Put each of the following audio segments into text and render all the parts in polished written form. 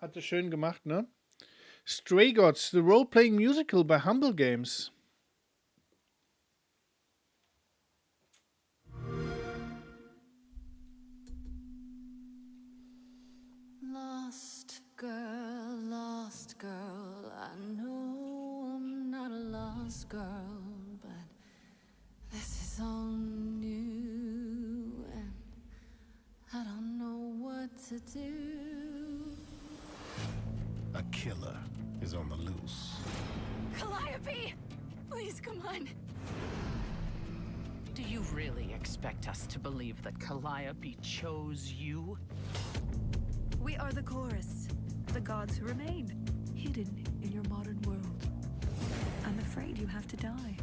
Hatte schön gemacht, ne? Stray Gods, the role-playing musical bei Humble Games. Lost girl, I know I'm not a lost girl, but this is all new, and I don't know what to do. A killer is on the loose. Calliope! Please, come on. Do you really expect us to believe that Calliope chose you? We are the chorus, the gods who remain, hidden in your modern world. I'm afraid you have to die.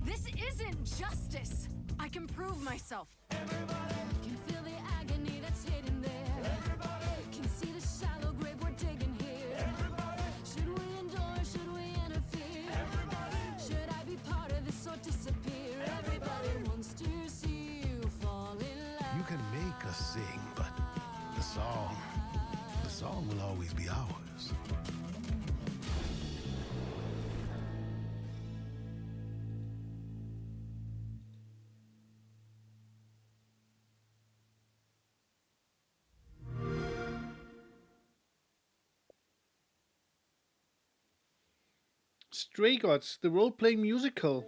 This isn't justice! I can prove myself. Everybody can feel the agony that's hidden there. Everybody can see the shallow grave we're digging here. Everybody, should we endure? Should we interfere? Everybody, should I be part of this or disappear? Everybody wants to see you fall in love. You can make us sing, but the song will always be ours. Stray Gods, the role-playing musical.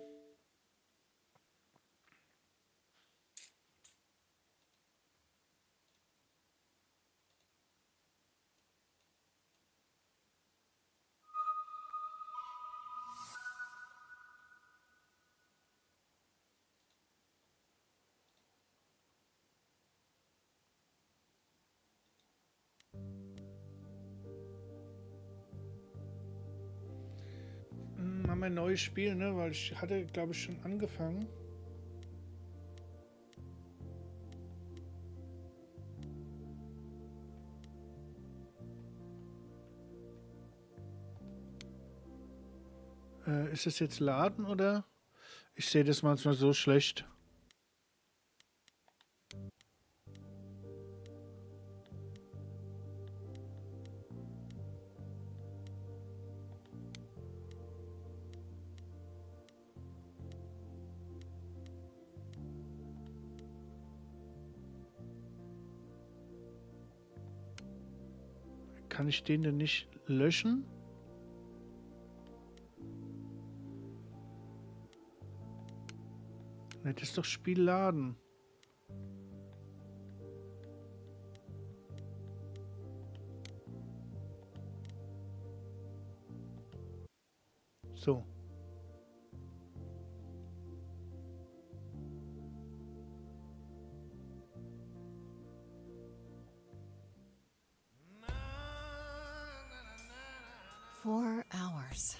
Haben wir ein neues Spiel, ne? Weil ich hatte, glaube ich, schon angefangen. Ist es jetzt laden oder? Ich sehe das manchmal so schlecht. Kann ich den denn nicht löschen? Ne, das ist doch Spiel laden. So. "4 hours.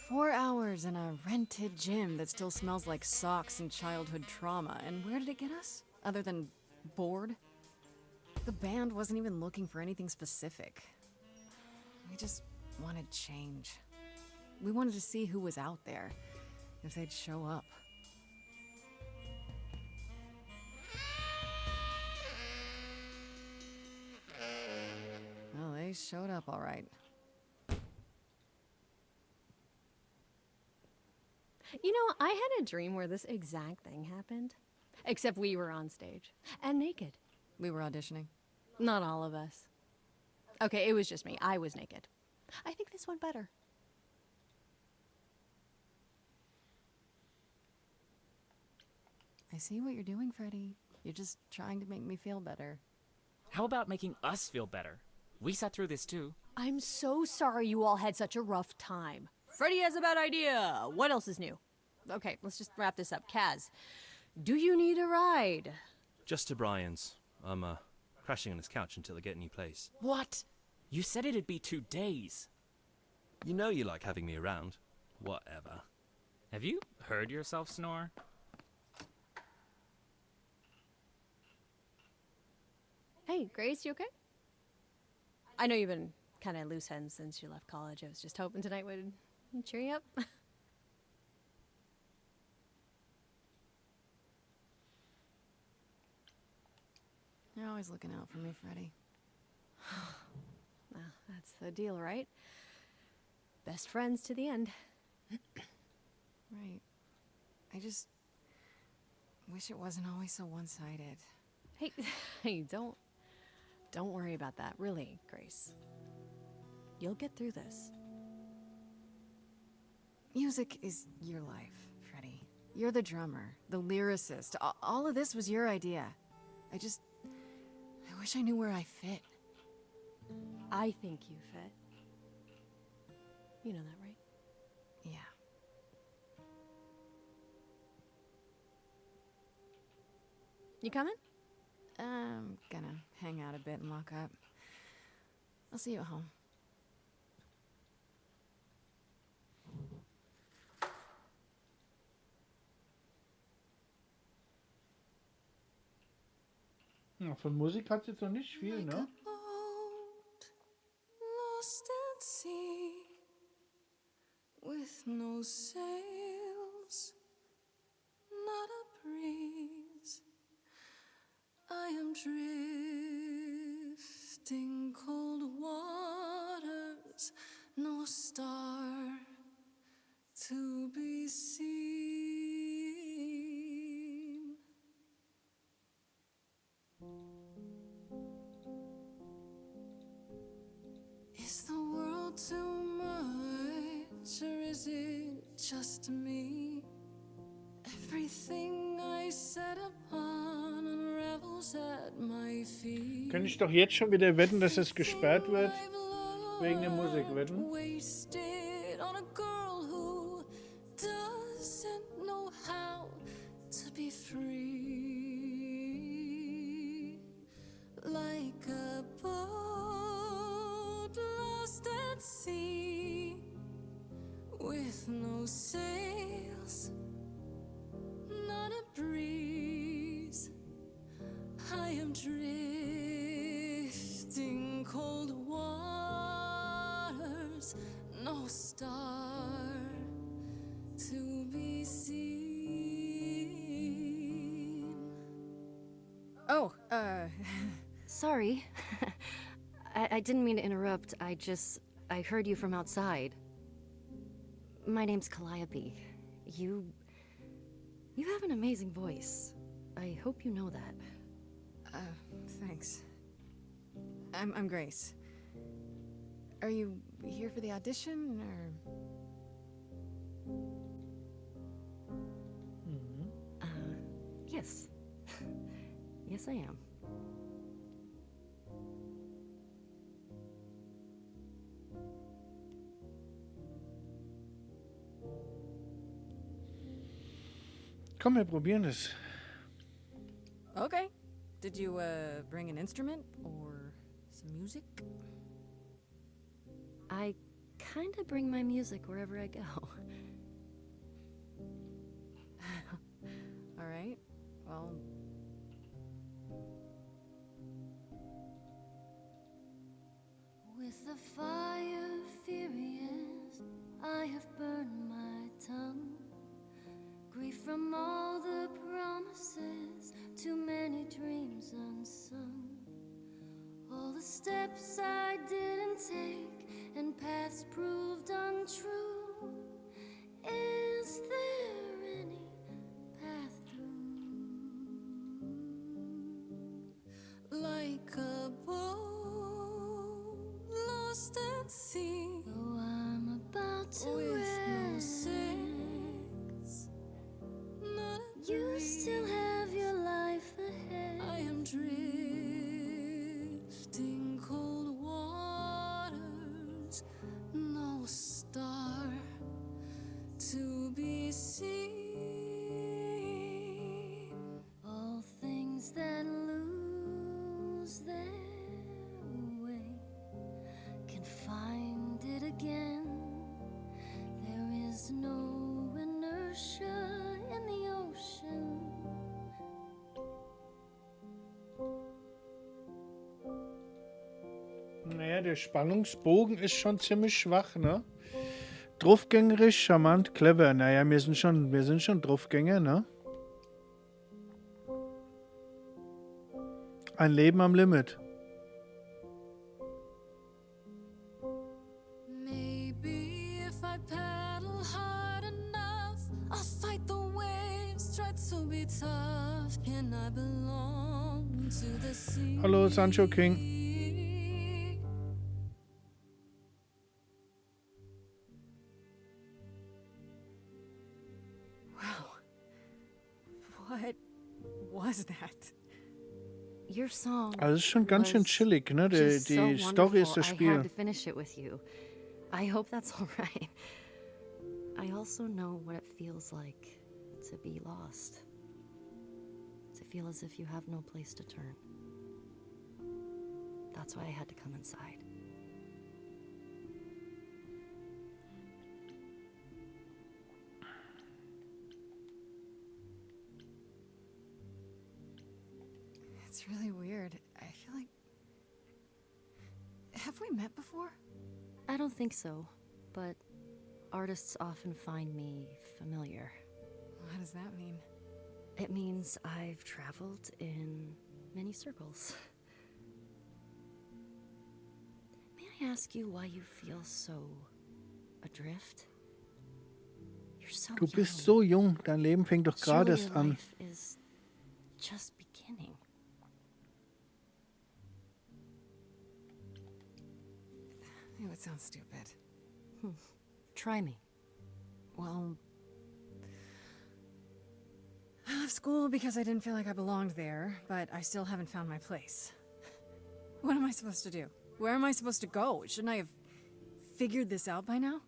4 hours in a rented gym that still smells like socks and childhood trauma. And where did it get us? Other than bored? The band wasn't even looking for anything specific. We just wanted change. We wanted to see who was out there, if they'd show up. Well, they showed up all right. You know, I had a dream where this exact thing happened. Except we were on stage. And naked. We were auditioning. Not all of us. Okay, it was just me. I was naked. I think this went better. I see what you're doing, Freddie. You're just trying to make me feel better. How about making us feel better? We sat through this too. I'm so sorry you all had such a rough time. Freddie has a bad idea. What else is new? Okay, let's just wrap this up. Kaz, do you need a ride? Just to Brian's. I'm crashing on his couch until I get a new place. What? You said it'd be 2 days. You know you like having me around. Whatever. Have you heard yourself snore? Hey, Grace, you okay? I know you've been kind of loose ends since you left college. I was just hoping tonight would cheer you up. always looking out for me, Freddy. Well, that's the deal, right? Best friends to the end. Right. I just wish it wasn't always so one-sided. Hey, hey, don't worry about that, really, Grace. You'll get through this. Music is your life, Freddy. You're the drummer, the lyricist. All of this was your idea. I wish I knew where I fit. I think you fit. You know that, right? Yeah. You coming? I'm gonna hang out a bit and lock up. I'll see you at home. Ja, von Musik hat jetzt noch nicht viel, ne? Lost at sea, with no sails, not a breeze. I am drifting cold waters, no star to be seen. Is the world too much, or is it just me? Everything I set upon unravels at my feet. Könnte ich doch jetzt schon wieder wetten, dass es gesperrt wird? Wegen der Musik, wetten? Wasted on a girl who doesn't know how to be free. Like a boat lost at sea, with no sails, not a breeze. I am drifting cold waters, no star to be seen. Oh, Sorry. I didn't mean to interrupt. I heard you from outside. My name's Calliope. You have an amazing voice. I hope you know that. Thanks. I'm Grace. Are you here for the audition, or...? Yes. Yes, I am. Komm, wir probieren es. Okay. Did you, bring an instrument, or some music? I kinda bring my music wherever I go. All right. Well... With the fire furious, I have burned my tongue. Grief from all the promises, too many dreams unsung. All the steps I didn't take, and paths proved untrue. Is there any path through? Like a boat lost at sea, Oh, I'm about to with no end. sails, not a You breeze. still have your life ahead. I am drifting cold waters, no star to be seen. All things that lose their way can find it again. There is no inertia in the ocean. Naja, der Spannungsbogen ist schon ziemlich schwach, ne? Draufgängerisch, charmant, clever. Naja, wir sind schon Draufgänger, ne? Ein Leben am Limit. Maybe if I paddle hard enough, I'll fight the waves, try to be tough. Can I belong to the sea? Hallo, Sancho King. Wow. What was that? Your song. Also, es ist schon ganz schön was chillig, ne? just so Die Story ist wonderful, das I had Spiel. to finish it with you. I hope that's all right. I also know what it feels like to be lost. To feel as if you have no place to turn. That's why I had to come inside. It's really weird. I feel like... Have we met before? I don't think so, but artists often find me familiar. What does that mean? It means I've traveled in many circles. May I ask you why you feel so adrift? You're so Du bist young. so jung, dein Leben fängt doch gerade Surely erst your an. life is just beginning. It would sound stupid. Try me. Well... I left school because I didn't feel like I belonged there, but I still haven't found my place. What am I supposed to do? Where am I supposed to go? Shouldn't I have figured this out by now?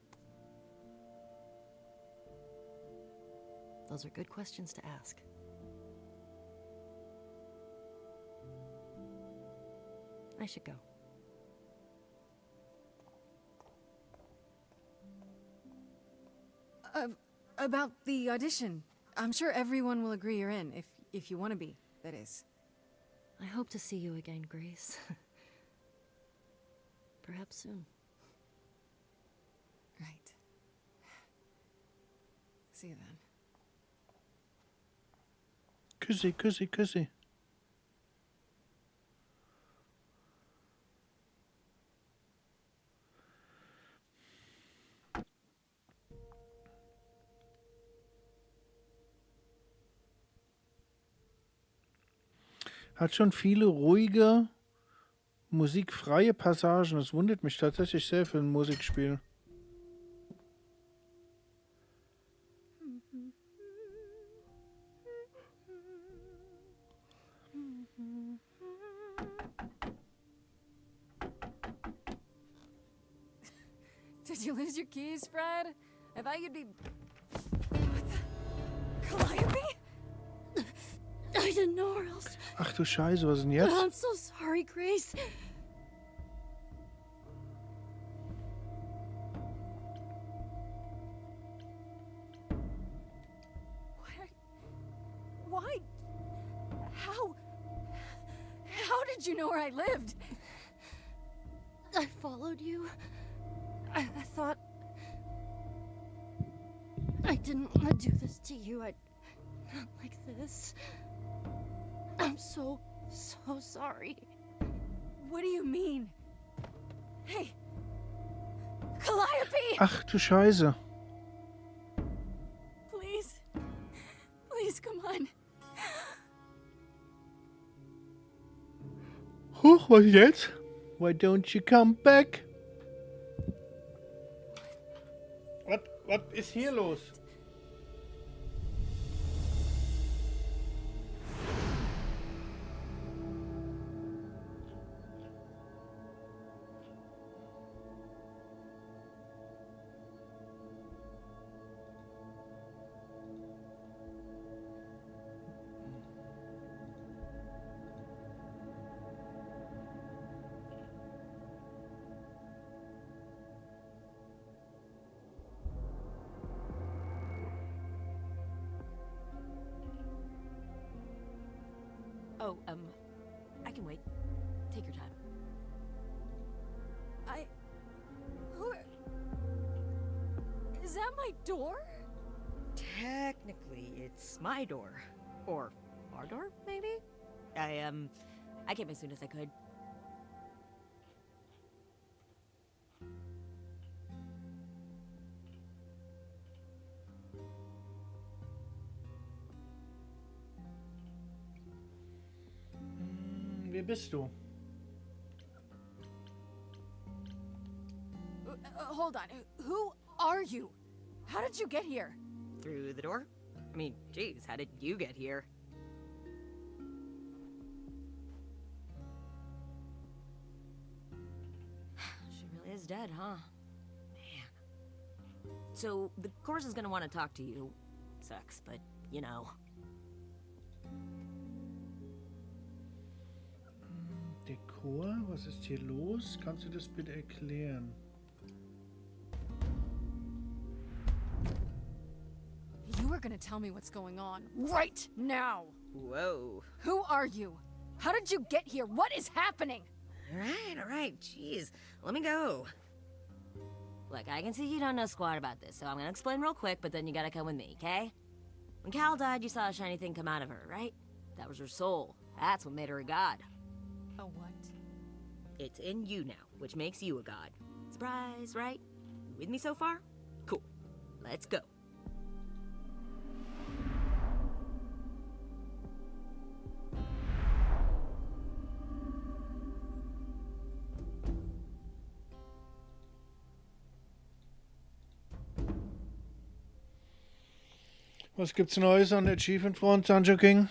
Those are good questions to ask. I should go. About the audition. I'm sure everyone will agree you're in, if you want to be, that is. I hope to see you again, Grace. Perhaps soon. Right. See you then. Küssi, küssi, küssi. Hat schon viele ruhige, musikfreie Passagen. Das wundert mich tatsächlich sehr für ein Musikspiel. Did you lose your keys, Fred? I thought you'd be... What the... Calliope? I didn't know where else. Ach du Scheiße, was ist denn jetzt? I'm so sorry, Grace. Why? How did you know where I lived? I followed you. I thought... I didn't want to do this to you. Not like this. I'm so sorry. What do you mean? Hey! Calliope! Ach du Scheiße. Please. Please, come on. Huch, was jetzt? Why don't you come back? Was ist hier los? Oh, I can wait. Take your time. Is that my door? Technically, it's my door. Or our door, maybe? I came as soon as I could. Wer bist du? Hold on. Who are you? How did you get here? Through the door? I mean, geez, how did you get here? She really is dead, huh? Man. So, the course is gonna want to talk to you. Sucks, but, you know. Dekor, was ist hier los? Kannst du das bitte erklären? You are gonna tell me what's going on right now. Whoa. Who are you? How did you get here? What is happening? All right, jeez. Let me go. Look, I can see you don't know squat about this, so I'm gonna explain real quick, but then you gotta come with me, okay? When Cal died, you saw a shiny thing come out of her, right? That was her soul. That's what made her a god. A what? It's in you now, which makes you a god. Surprise, right? You with me so far? Cool. Let's go. Was gibt's Neues an der Achievement Front, Sancho King?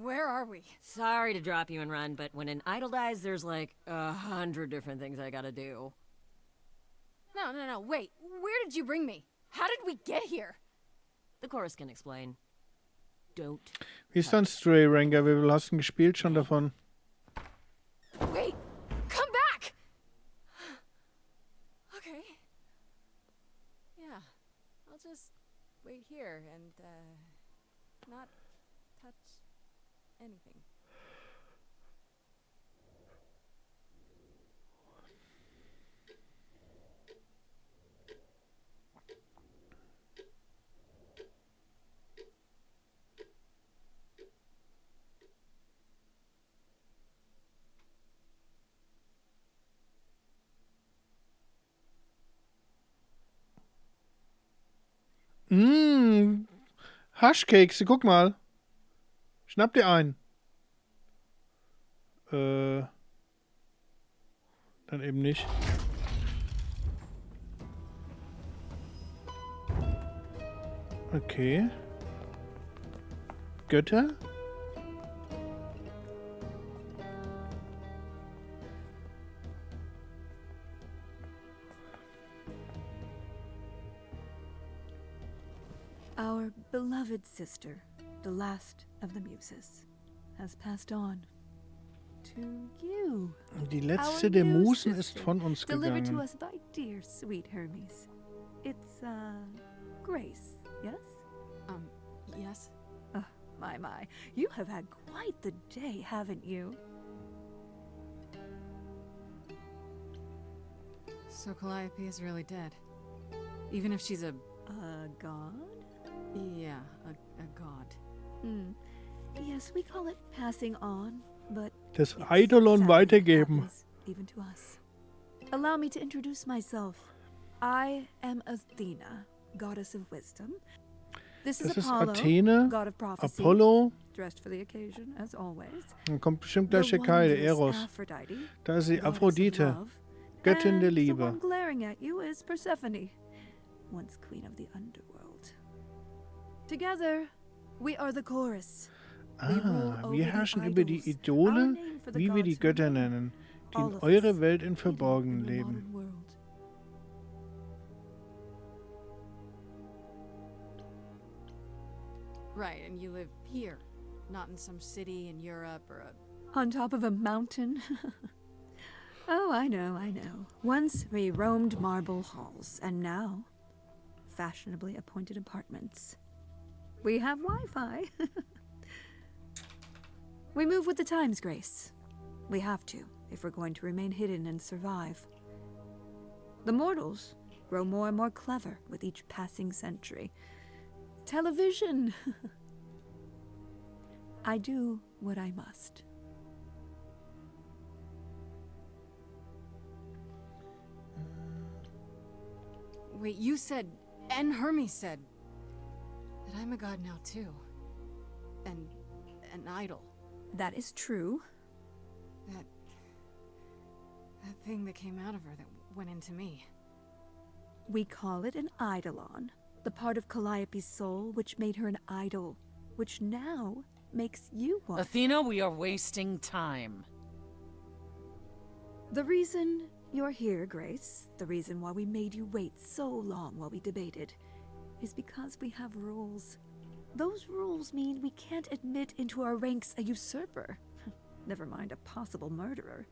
Where are we? Sorry to drop you and run, but when an idol dies, there's like 100 different things I gotta do. No, wait. Where did you bring me? How did we get here? The chorus can explain. Don't. Wie ist dein Stray Ranger? Wie viel hast du denn gespielt schon davon? Wait! Come back! Okay. Yeah. I'll just wait here and, not touch anything. Haschkekse, guck mal. Schnapp dir einen. Dann eben nicht. Okay. Götter? Our beloved sister, the last of the muses, has passed on to you. Die letzte Our der new Musen ist sister, von uns delivered to gegangen. us by dear sweet Hermes. It's, Grace, yes? Yes? Oh, my. You have had quite the day, haven't you? So Calliope is really dead. Even if she's a god? Yeah, a god. Yes, we call it passing on, but Das it's Eidolon sadly weitergeben. happens even to us. Allow me to introduce myself. I am Athena, goddess of wisdom. This Das is ist Apollo, Athene, god of prophecy, Apollo. dressed for the occasion, as always. Dann kommt bestimmt gleich The der Kai, der wondrous Eros. Aphrodite, Da ist die goddess of Aphrodite, love. Göttin der And the Liebe. one glaring at you is Persephone, once queen of the underworld. Together, we are the chorus. Wir herrschen über die Idole, wie wir die Götter nennen, die in eurer Welt im Verborgenen leben. Right, and you live here, not in some city in Europe or a... On top of a mountain? Oh, I know. Once we roamed marble halls, and now fashionably appointed apartments. We have Wi-Fi. We move with the times, Grace. We have to, if we're going to remain hidden and survive. The mortals grow more and more clever with each passing century. television. I do what I must. Wait, you said, and Hermes said, that I'm a god now too. And an idol. That is true. That thing that came out of her that went into me. We call it an eidolon, the part of Calliope's soul which made her an idol, which now makes you one. Athena, we are wasting time. The reason you're here, Grace, the reason why we made you wait so long while we debated, is because we have rules. Those rules mean we can't admit into our ranks a usurper. Never mind a possible murderer.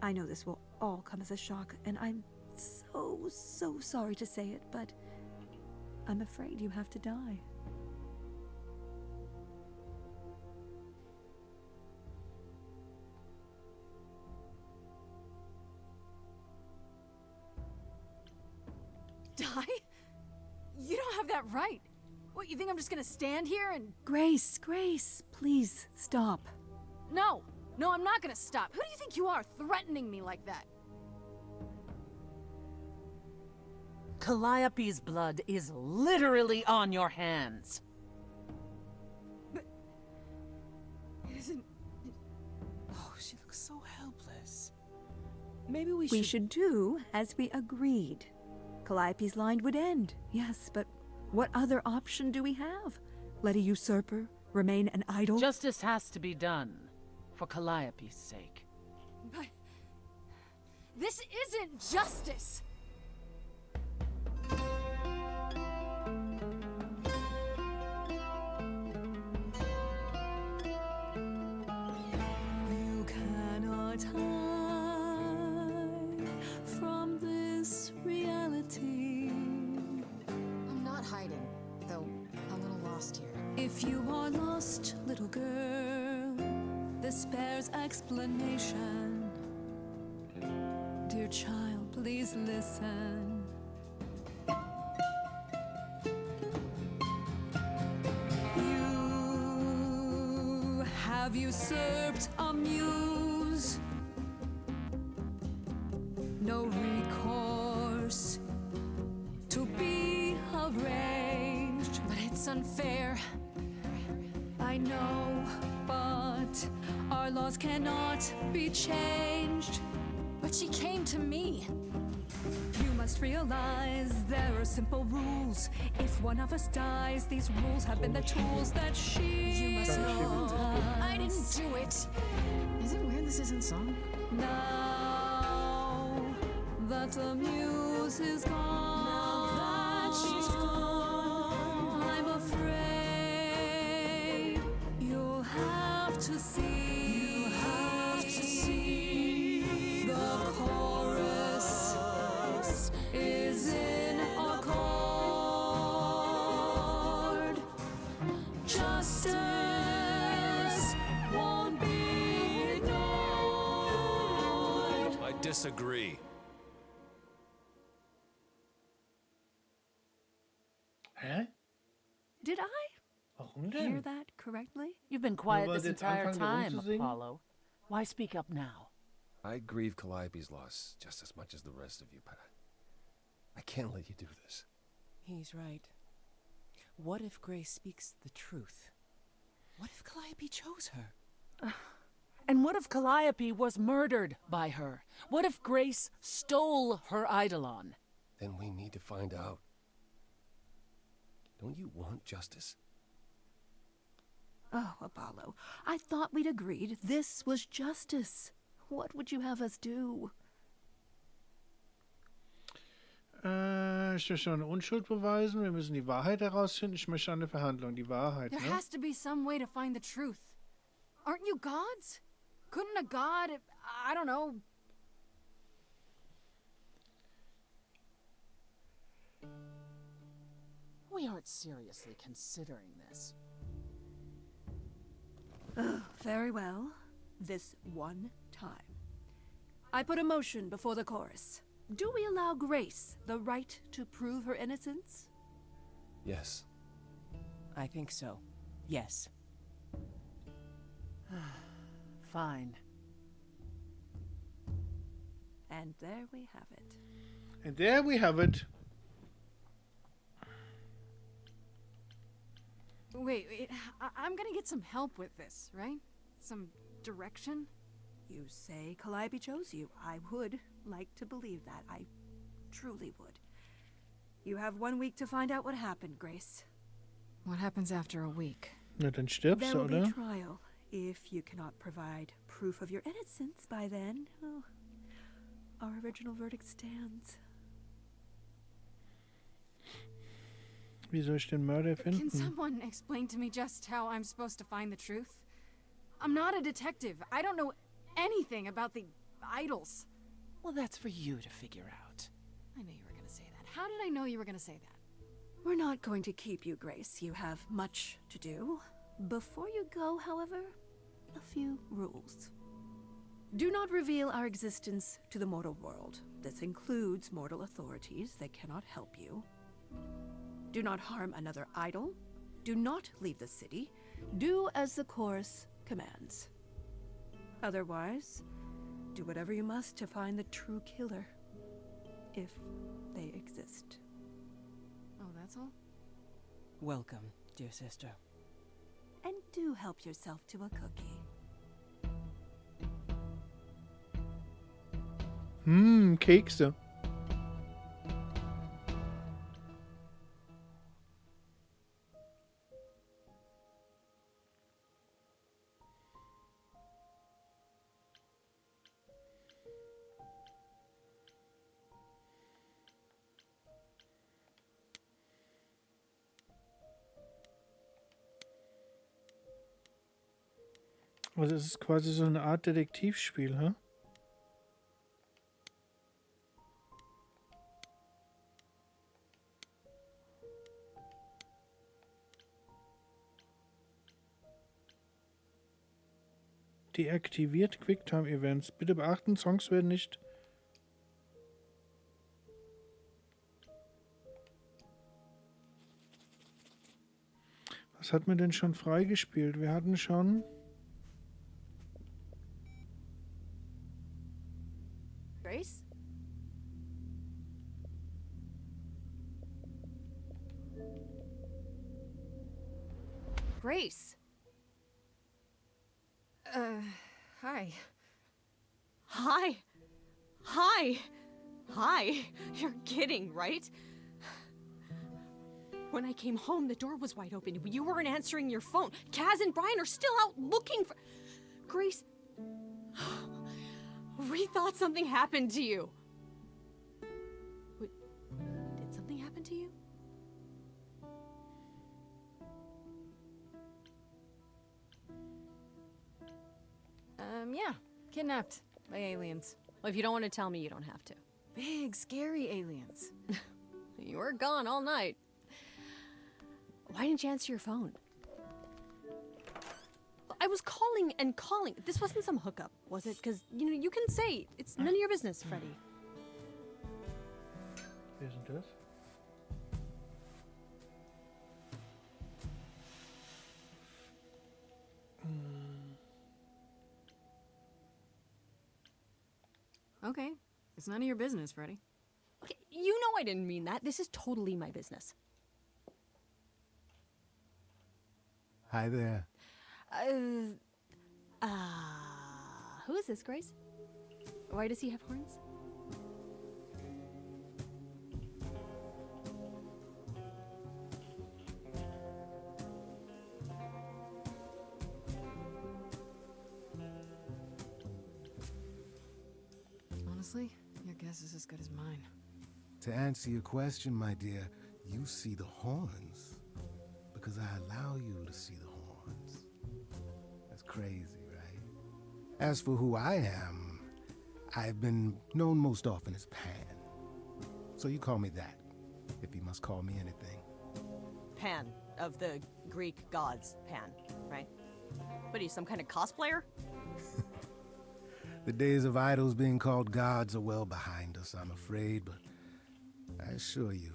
I know this will all come as a shock, and I'm so sorry to say it, but I'm afraid you have to die. Die? You don't have that right. What, you think I'm just gonna stand here and... Grace, please stop. No, I'm not gonna stop. Who do you think you are, threatening me like that? Calliope's blood is literally on your hands. But... It isn't... Oh, she looks so helpless. Maybe we We should do as we agreed. Calliope's line would end, yes, but what other option do we have? Let a usurper remain an idol? Justice has to be done, for Calliope's sake. But... this isn't justice! You cannot hide from this reality. I'm not hiding, though a little lost here. If you are lost, little girl, this bears explanation. Dear child, please listen. You have usurped a muse. No recourse to be arranged. But it's unfair. I know, but our laws cannot be changed. But she came to me. You must realize there are simple rules. If one of us dies, these rules have been the tools that she You must know. knows. I didn't do it. Is it weird this isn't song? Now that the muse is gone, I'm afraid you'll have to see. The chorus is in accord. Justice won't be ignored. I disagree. Hä? Did I Warum hear denn? that correctly? You've been quiet weil this sie jetzt entire anfangen, time, rumzusingen? Apollo. Why speak up now? I grieve Calliope's loss just as much as the rest of you, but I can't let you do this. He's right. What if Grace speaks the truth? What if Calliope chose her? And what if Calliope was murdered by her? What if Grace stole her eidolon? Then we need to find out. Don't you want justice? Oh, Apollo, I thought we'd agreed this was justice. What would you have us do? Ich möchte eine Unschuld beweisen. Wir müssen die Wahrheit herausfinden. Ich möchte eine Verhandlung. Die Wahrheit, There ne? has to be some way to find the truth. Aren't you gods? Couldn't a god, I don't know... We aren't seriously considering this. Very well. This one time. I put a motion before the chorus. Do we allow Grace the right to prove her innocence? Yes. I think so. Yes. Fine. And there we have it. And there we have it. Wait, I'm gonna get some help with this, right? Some direction? You say Calliope chose you. I would like to believe that. I truly would. You have 1 week to find out what happened, Grace. What happens after a week? Na, dann stirbst There du, will be oder? trial. If you cannot provide proof of your innocence by then, oh, our original verdict stands. Wie soll ich den Mörder Can finden? someone explain to me just how I'm supposed to find the truth? I'm not a detective. I don't know anything about the idols. Well, that's for you to figure out. I knew you were gonna say that. How did I know you were gonna say that? We're not going to keep you, Grace. You have much to do. Before you go, however, a few rules. Do not reveal our existence to the mortal world. This includes mortal authorities. They cannot help you. Do not harm another idol. Do not leave the city. Do as the chorus commands. Otherwise, do whatever you must to find the true killer, if they exist. Oh, that's all? Welcome, dear sister. And do help yourself to a cookie. Kekse. Also es ist quasi so eine Art Detektivspiel, hä? Deaktiviert Quicktime-Events. Bitte beachten, Songs werden nicht... Was hat man denn schon freigespielt? Wir hatten schon... Grace? Grace! Hi. Hi! Hi! Hi! You're kidding, right? When I came home, the door was wide open. You weren't answering your phone. Kaz and Brian are still out looking for... Grace... We thought something happened to you. Wait, did something happen to you? Yeah. Kidnapped by aliens. Well, if you don't want to tell me, you don't have to. Big, scary aliens. You were gone all night. Why didn't you answer your phone? I was calling and calling. This wasn't some hookup, was it? Because, you can say it's none of your business, Freddy. Isn't das? Okay. It's none of your business, Freddy. Okay, you know I didn't mean that. This is totally my business. Hi there. Who is this, Grace? Why does he have horns? Honestly, your guess is as good as mine. To answer your question, my dear, you see the horns because I allow you to see the horns. That's crazy, right? As for who I am, I've been known most often as Pan. So you call me that, if you must call me anything. Pan, of the Greek gods, Pan, right? What are you, some kind of cosplayer? The days of idols being called gods are well behind us, I'm afraid, but I assure you,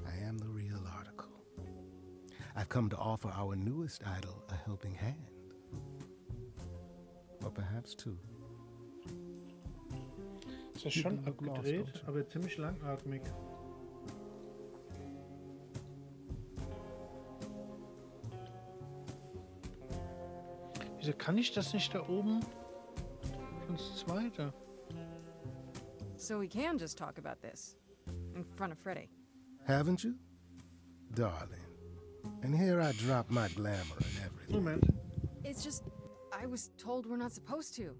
I am the real article. I've come to offer our newest idol a helping hand. Or perhaps two. Ist ja schon abgedreht, aber ziemlich langatmig. Wieso kann ich das nicht da oben? Ins zweite. So we can just talk about this in front of Freddy. Haven't you? Darling. And here I drop my glamour and everything. Moment. It's just, I was told we're not supposed to.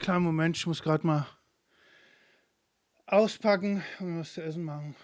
kleinen Moment, ich muss gerade mal auspacken und was zu essen machen.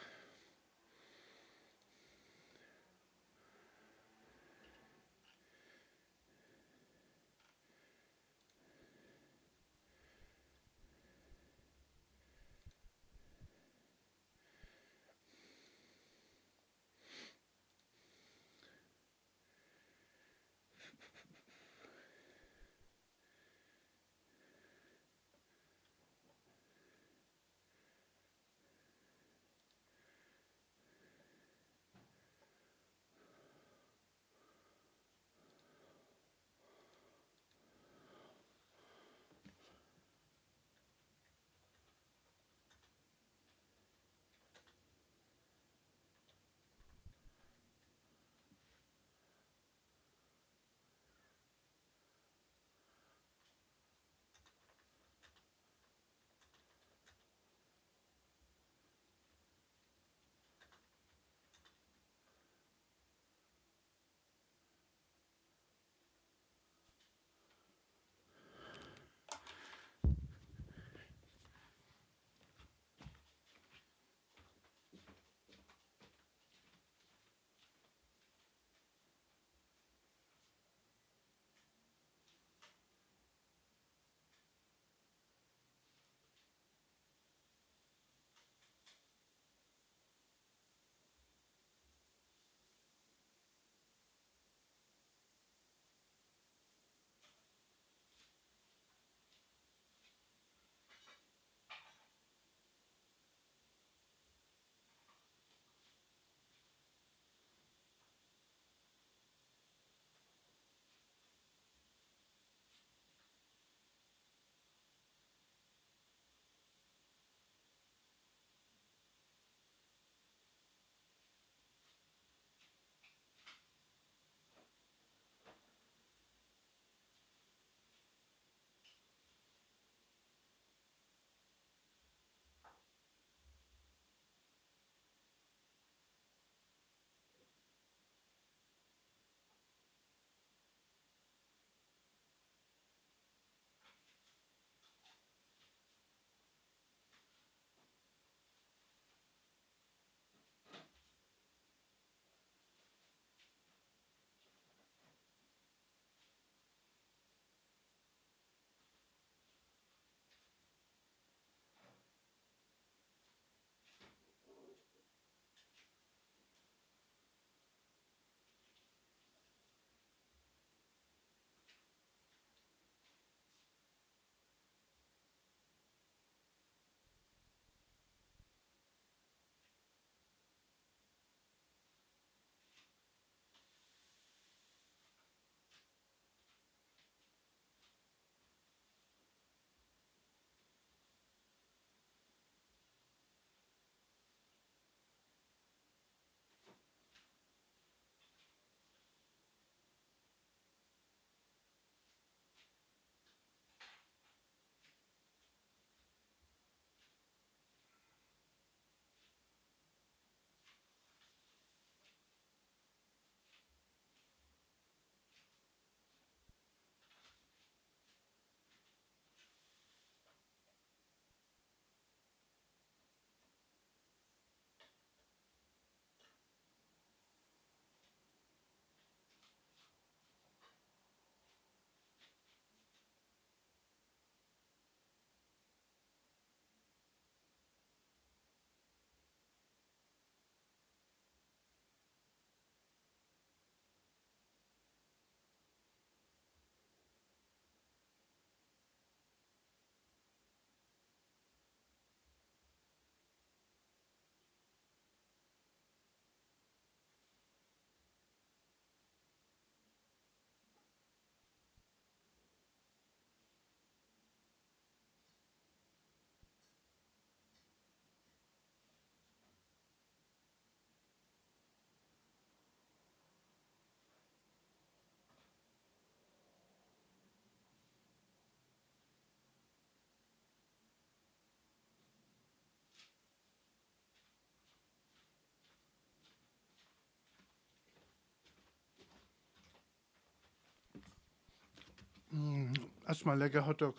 Erstmal lecker Hotdog.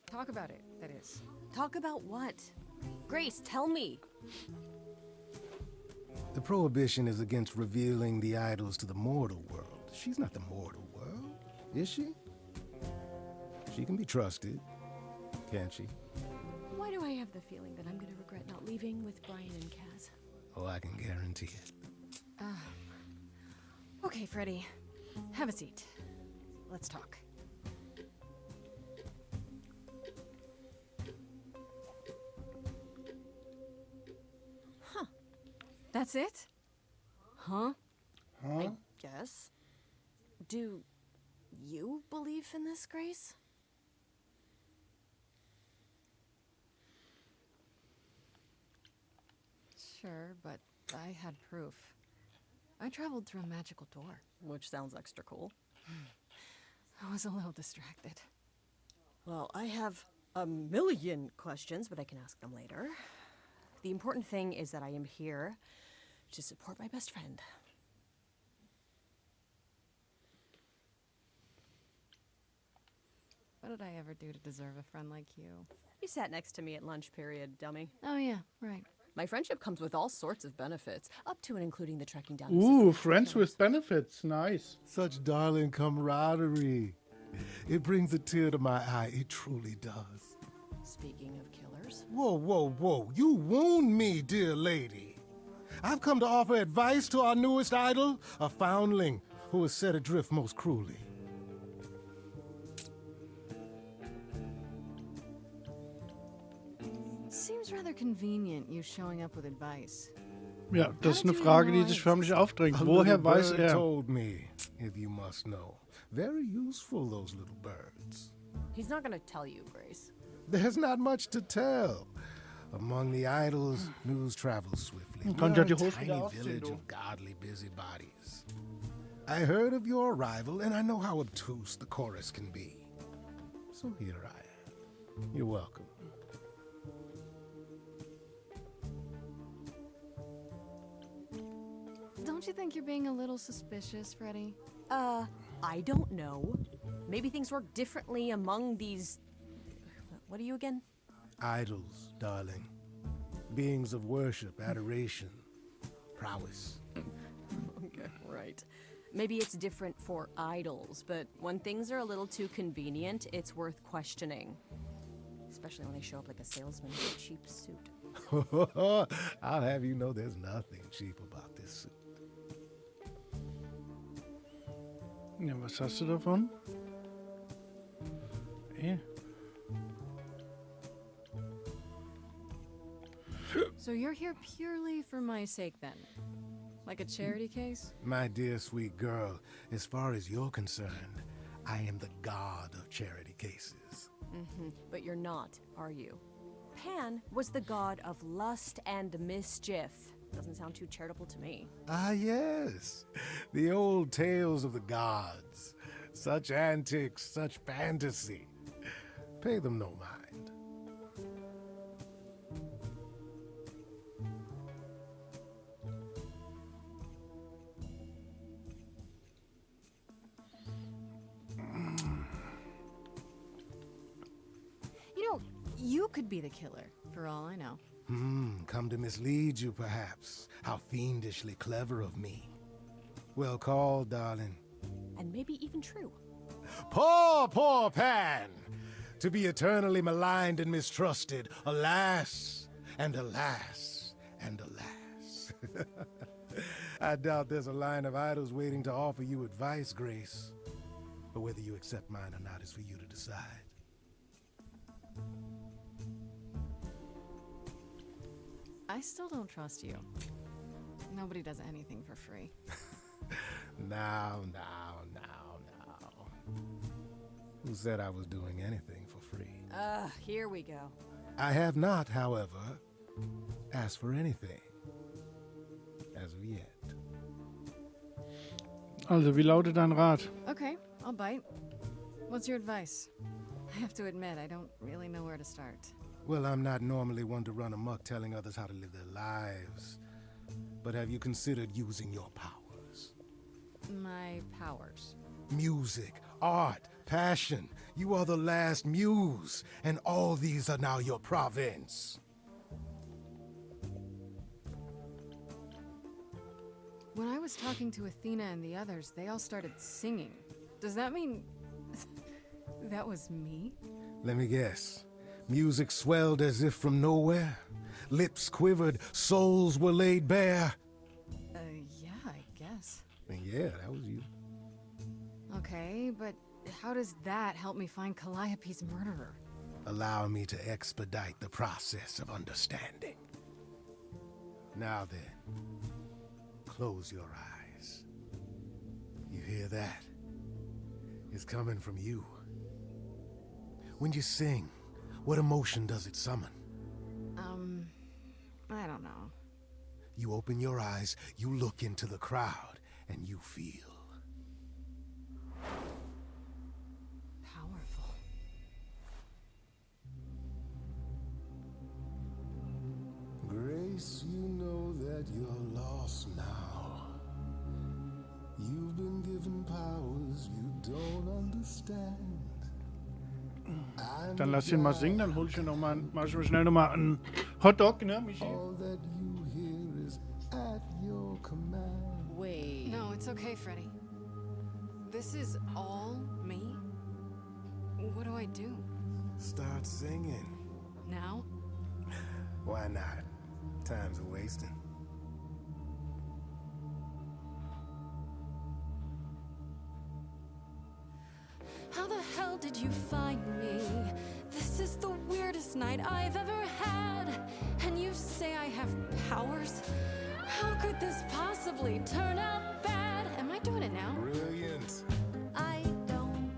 Talk about it, that is. Talk about what? Grace, tell me. The prohibition is against revealing the idols to the mortal world. She's not the mortal world, is she? She can be trusted, can't she? Why do I have the feeling that I'm gonna regret not leaving with Brian and Kaz? Oh, I can guarantee it. Okay, Freddy. Have a seat. Let's talk. Huh. That's it? Huh? Huh? I guess. Do you believe in this, Grace? Sure, but I had proof. I traveled through a magical door. Which sounds extra cool. I was a little distracted. Well, I have a million questions, but I can ask them later. The important thing is that I am here to support my best friend. What did I ever do to deserve a friend like you? You sat next to me at lunch period, dummy. Oh yeah, right. My friendship comes with all sorts of benefits, up to and including the trekking down. Ooh, friends with benefits. Nice. Such darling camaraderie. It brings a tear to my eye. It truly does. Speaking of killers. Whoa, whoa, whoa. You wound me, dear lady. I've come to offer advice to our newest idol, a foundling who was set adrift most cruelly. Seems rather convenient, you showing up with advice. Ja, das ist eine Frage, die sich förmlich aufdrängt. Woher weiß er? Told me, if you must know. Very useful, those little birds. He's not gonna tell you, Grace. There's not much to tell. Among the idols, news travels swiftly. Kann We're ja die a Hose wieder tiny ausziehen, village du. of godly busybodies. I heard of your arrival, and I know how obtuse the chorus can be. So here I am. You're welcome. Don't you think you're being a little suspicious, Freddy? I don't know. Maybe things work differently among these... What are you again? Idols, darling. Beings of worship, adoration, prowess. Okay, right. Maybe it's different for idols, but when things are a little too convenient, it's worth questioning. Especially when they show up like a salesman in a cheap suit. I'll have you know there's nothing cheap about this suit. Ja, was hast du davon? So you're here purely for my sake then? Like a charity case? My dear sweet girl, as far as you're concerned, I am the god of charity cases. But you're not, are you? Pan was the god of lust and mischief. Doesn't sound too charitable to me. Ah, yes. The old tales of the gods. Such antics, such fantasy. Pay them no mind. You know, you could be the killer, for all I know. Come to mislead you, perhaps. How fiendishly clever of me. Well called, darling. And maybe even true. Poor, poor Pan! To be eternally maligned and mistrusted. Alas, and alas, and alas. I doubt there's a line of idols waiting to offer you advice, Grace. But whether you accept mine or not is for you to decide. I still don't trust you. Nobody does anything for free. Now. Who said I was doing anything for free? Here we go. I have not, however, asked for anything. As of yet. Also, wie lautet dein Rat? Okay, I'll bite. What's your advice? I have to admit, I don't really know where to start. Well, I'm not normally one to run amok telling others how to live their lives. But have you considered using your powers? My powers. Music, art, passion. You are the last muse, and all these are now your province. When I was talking to Athena and the others, they all started singing. Does that mean that was me? Let me guess. Music swelled as if from nowhere. Lips quivered, souls were laid bare. Yeah, I guess. And yeah, that was you. Okay, but how does that help me find Calliope's murderer? Allow me to expedite the process of understanding. Now then, close your eyes. You hear that? It's coming from you. When you sing, what emotion does it summon? I don't know. You open your eyes, you look into the crowd, and you feel. Powerful. Grace, you know that you're lost now. You've been given powers you don't understand. Dann lass ihn mal singen, dann hol ich ihn mach ich mir schnell nochmal einen Hotdog, ne, Michi? All that you hear is at your command. Wait. No, it's okay, Freddy. This is all me? What do I do? Start singing. Now? Why not? Time's a wasting. How the hell did you find me? This is the weirdest night I've ever had. And you say I have powers? How could this possibly turn out bad? Am I doing it now? Brilliant. I don't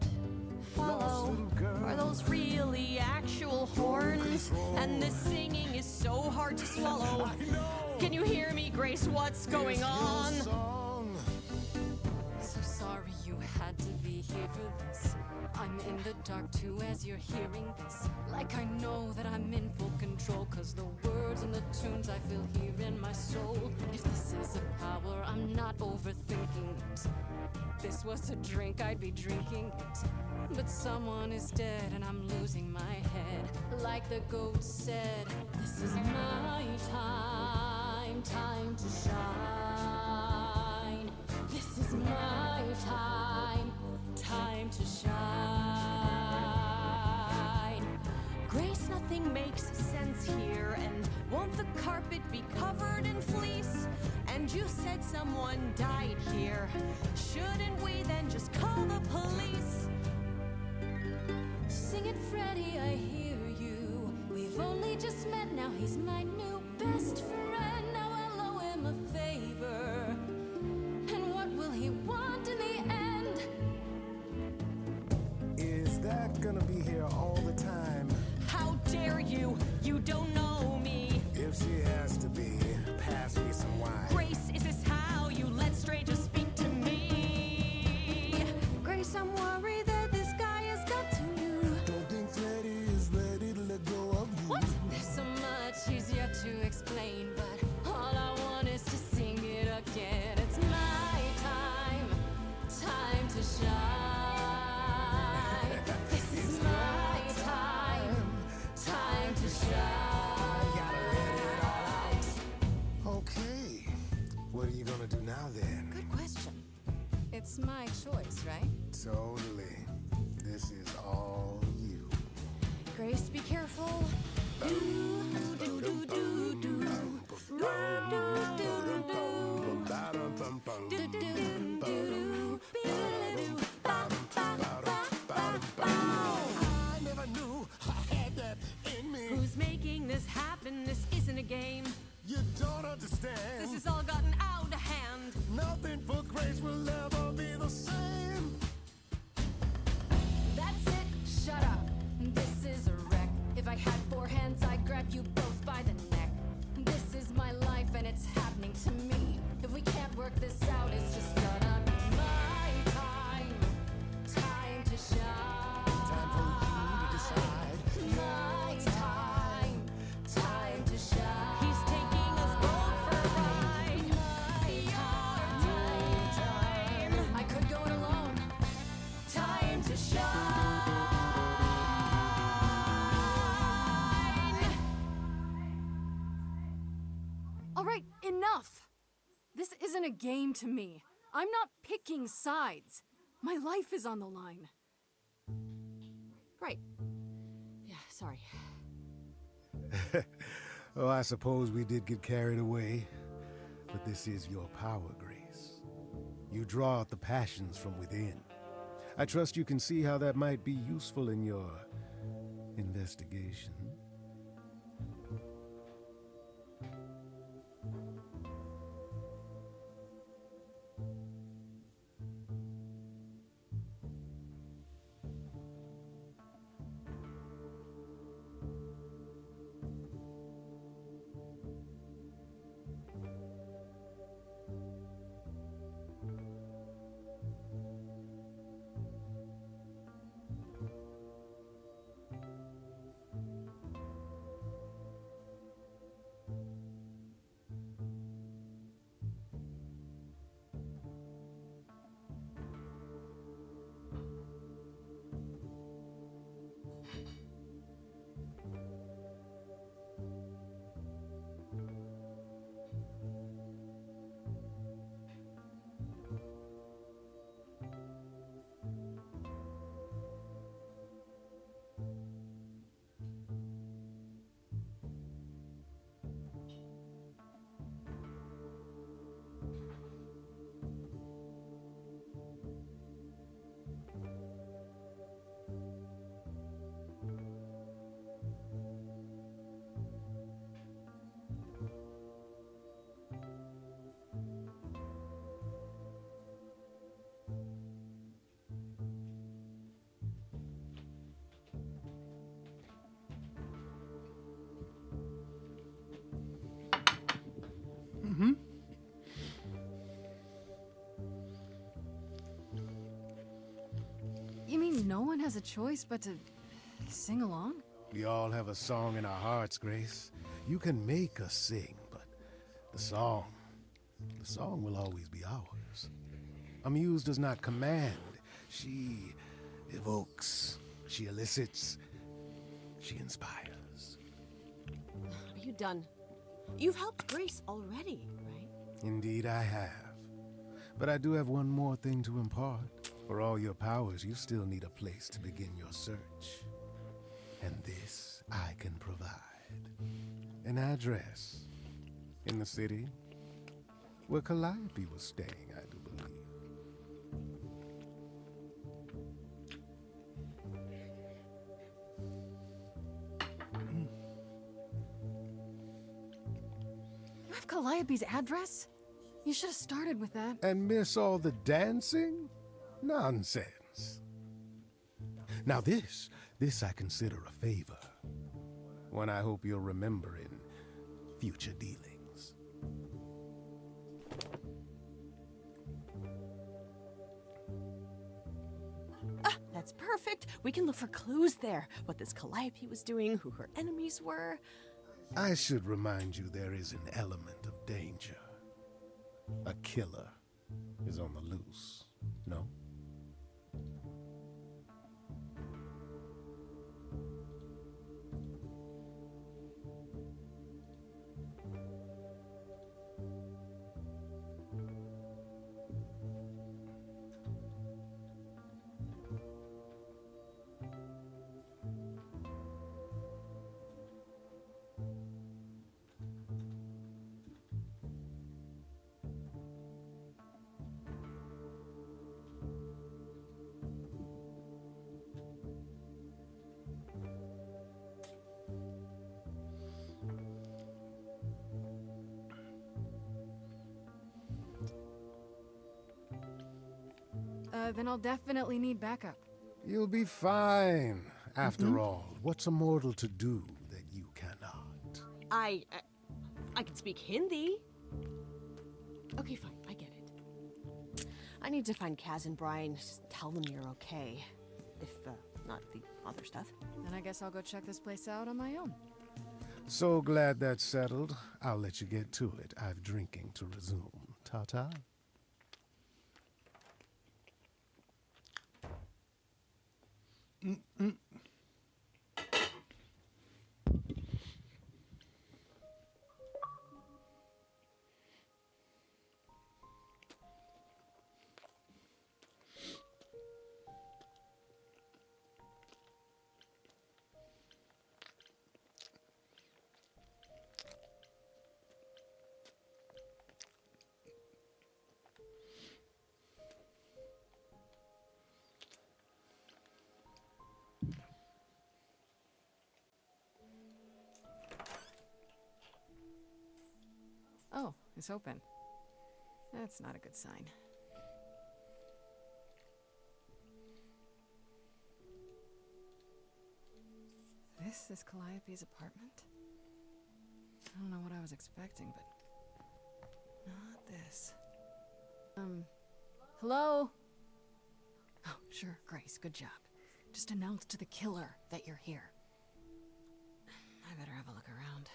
follow. Are those really actual horns? And this singing is so hard to swallow. Can you hear me, Grace? What's going on? So sorry you had to be here for this. I'm in the dark too as you're hearing this. Like I know that I'm in full control, cause the words and the tunes I feel here in my soul. If this is a power, I'm not overthinking it. If this was a drink, I'd be drinking it. But someone is dead and I'm losing my head. Like the goat said, this is my time, time to shine. This is my time, time to shine. Grace, nothing makes sense here. And won't the carpet be covered in fleece? And you said someone died here. Shouldn't we then just call the police? Sing it, Freddy, I hear you. We've only just met, now he's my new best friend. Now I'll owe him a favor. And what will he want in the end? Is that gonna be here all the time? How dare you? You don't know me. If she has to be, pass me some wine. Grace, is this how you let strangers speak to me? Grace, I'm worried that this guy has got to you. Don't think Freddy is ready to let go of you. What? There's so much he's yet to explain, but all I want is to sing it again. It's my time, time to shine. This is my time, time to shine. Gotta let it all out. Okay, what are you gonna do now then? Good question. It's my choice, right? Totally. This is all you. Grace, be careful. I never knew I had that in me. Who's making this happen? This isn't a game. You don't understand. This has all gotten out of hand. Nothing for Grace will ever be the same. That's it, shut up. This is a wreck. If I had 4 hands, I'd grab you both by the neck. This is my life and it's happening to me. If we can't work this out, it's just gonna be my time. Time to shine. Time for you to decide. My time. Time to shine. He's taking us both for a ride. My time. I could go it alone. Time to shine. All right, enough. This isn't a game to me. I'm not picking sides. My life is on the line. Right. Yeah, sorry. Oh, I suppose we did get carried away. But this is your power, Grace. You draw out the passions from within. I trust you can see how that might be useful in your investigation. You mean no one has a choice but to sing along? We all have a song in our hearts, Grace. You can make us sing, but the song will always be ours. A muse does not command. She evokes, she elicits, she inspires. Are you done? You've helped Grace already, right? Indeed I have. But I do have one more thing to impart. For all your powers, you still need a place to begin your search. And this I can provide. An address in the city where Calliope was staying, I do believe. You have Calliope's address? You should have started with that. And miss all the dancing? Nonsense. Now this I consider a favor. One I hope you'll remember in future dealings. That's perfect. We can look for clues there. What this Calliope was doing, who her enemies were. I should remind you there is an element of danger. A killer is on the loose, no? Then I'll definitely need backup. You'll be fine. After all, what's a mortal to do that you cannot? I can speak Hindi. Okay, fine. I get it. I need to find Kaz and Brian. Just tell them you're okay. If, not the other stuff. Then I guess I'll go check this place out on my own. So glad that's settled. I'll let you get to it. I've drinking to resume. Ta-ta. Oh, it's open. That's not a good sign. This is Calliope's apartment? I don't know what I was expecting, but not this. Hello? Oh, sure, Grace, good job. Just announce to the killer that you're here. I better have a look around.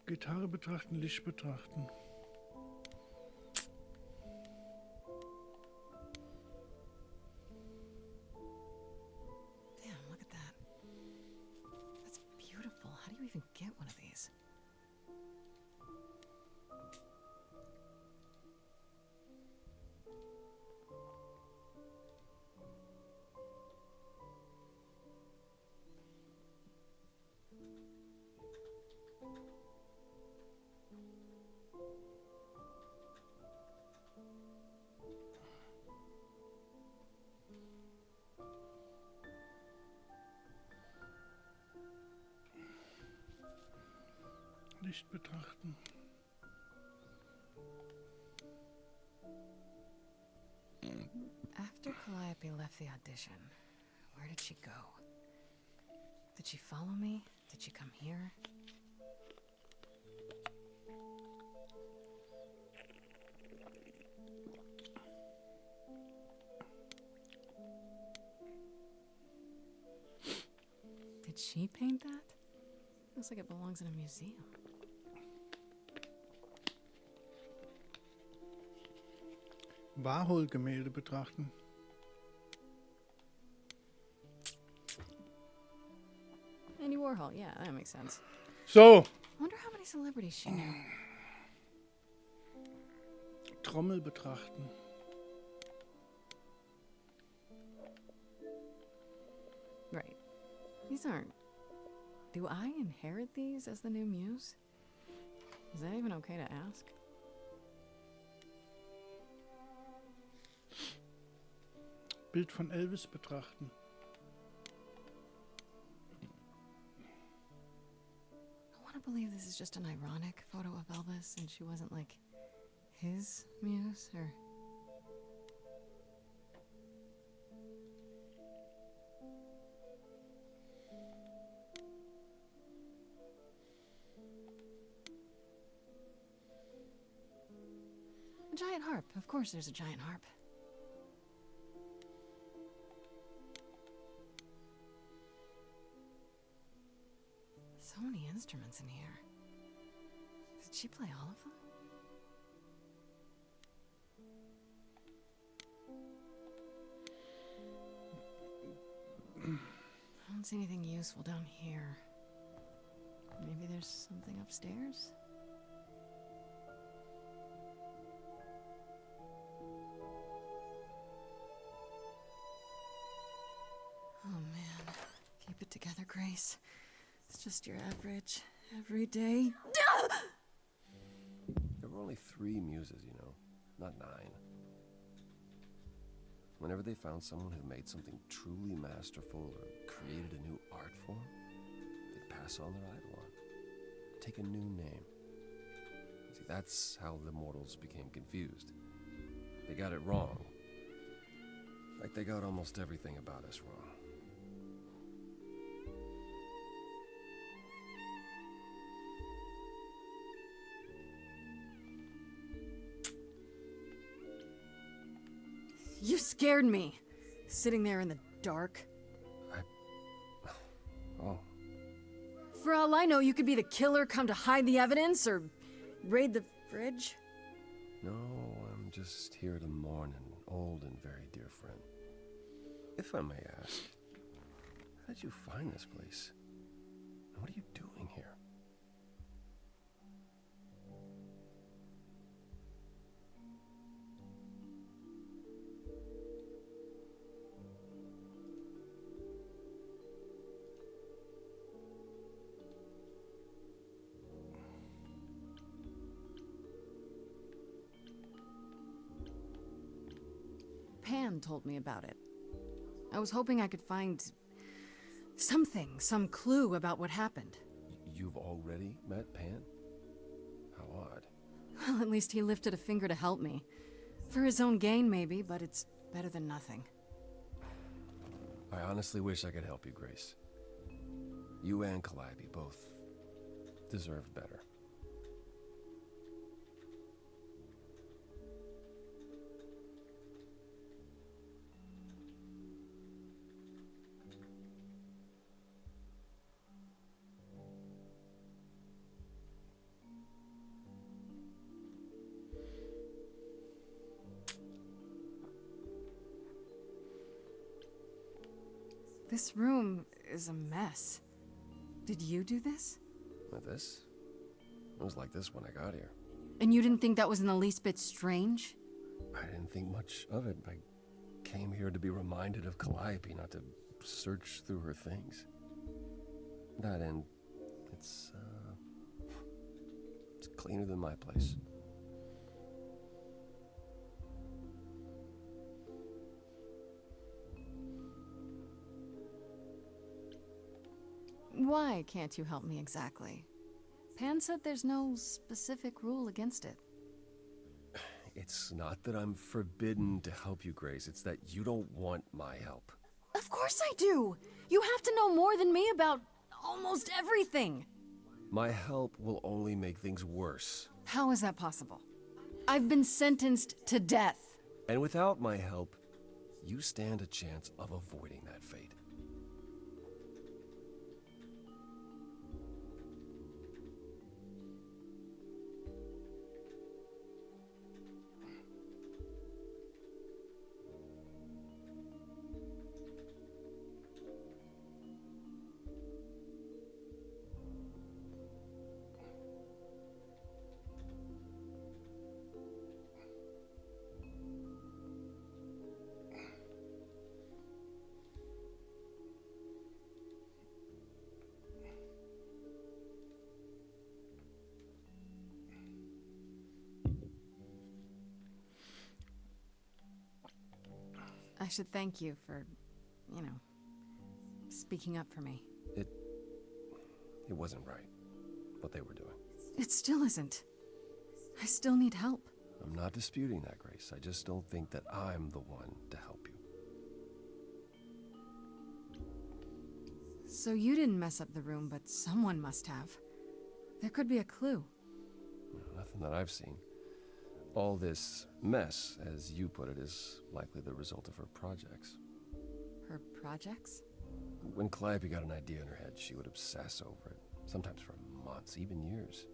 Gitarre betrachten, Licht betrachten. Damn, look at that. That's beautiful. How do you even get one of these? Licht betrachten. After Calliope left the audition, where did she go? Did she follow me? Did she come here? Did she paint that? Looks like it belongs in a museum. Warhol-Gemälde betrachten. Andy Warhol, yeah, that makes sense. So. Wonder how many celebrities she knew. Trommel betrachten. Right. These aren't... Do I inherit these as the new muse? Is that even okay to ask? Bild von Elvis betrachten. believe this is just an ironic photo of Elvis and she wasn't, like, his muse, or... A giant harp. Of course there's a giant harp. So many instruments in here. Did she play all of them? I don't see anything useful down here. Maybe there's something upstairs? Oh man. Keep it together, Grace. It's just your average, everyday... There were only 3 muses, you know, not 9. Whenever they found someone who made something truly masterful or created a new art form, they'd pass on their idol on. Take a new name. See, that's how the mortals became confused. They got it wrong. Like they got almost everything about us wrong. You scared me. Sitting there in the dark. Oh. For all I know, you could be the killer come to hide the evidence or raid the fridge. No, I'm just here to mourn an old and very dear friend. If I may ask, how did you find this place? And what are you doing here? Pan told me about it. I was hoping I could find something, some clue about what happened. You've already met Pan? How odd. Well, at least he lifted a finger to help me. For his own gain, maybe, but it's better than nothing. I honestly wish I could help you, Grace. You and Calliope both deserved better. This room is a mess. Did you do this? With this? It was like this when I got here. And you didn't think that was in the least bit strange? I didn't think much of it. I came here to be reminded of Calliope, not to search through her things. That and it's cleaner than my place. Why can't you help me exactly? Pan said there's no specific rule against it. It's not that I'm forbidden to help you, Grace. It's that you don't want my help. Of course I do! You have to know more than me about almost everything! My help will only make things worse. How is that possible? I've been sentenced to death. And without my help, you stand a chance of avoiding that fate. I should thank you for, you know, speaking up for me. It wasn't right. what they were doing. It still isn't. I still need help. I'm not disputing that, Grace. I just don't think that I'm the one to help you. So you didn't mess up the room, but someone must have. There could be a clue. Nothing that I've seen. All this mess, as you put it, is likely the result of her projects. Her projects? When Calliope got an idea in her head, she would obsess over it, sometimes for months, even years.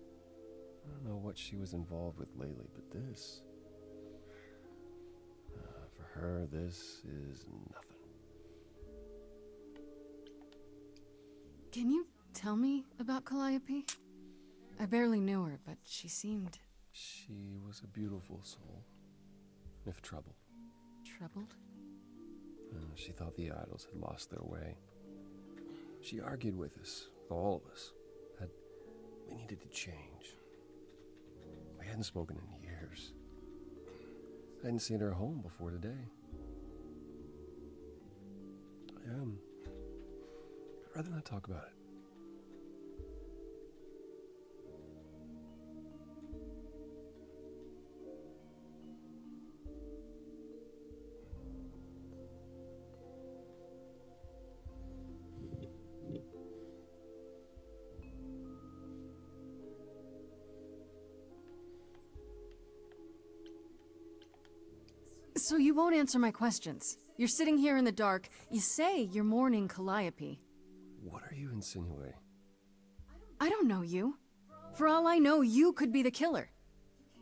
I don't know what she was involved with lately, but this... for her, this is nothing. Can you tell me about Calliope? I barely knew her, but she seemed... She was a beautiful soul, if troubled. Troubled? She thought the idols had lost their way. She argued with us, with all of us, that we needed to change. We hadn't spoken in years. I hadn't seen her home before today. I'd rather not talk about it. So you won't answer my questions. You're sitting here in the dark. You say you're mourning Calliope. What are you insinuating? I don't know you. For all I know, you could be the killer.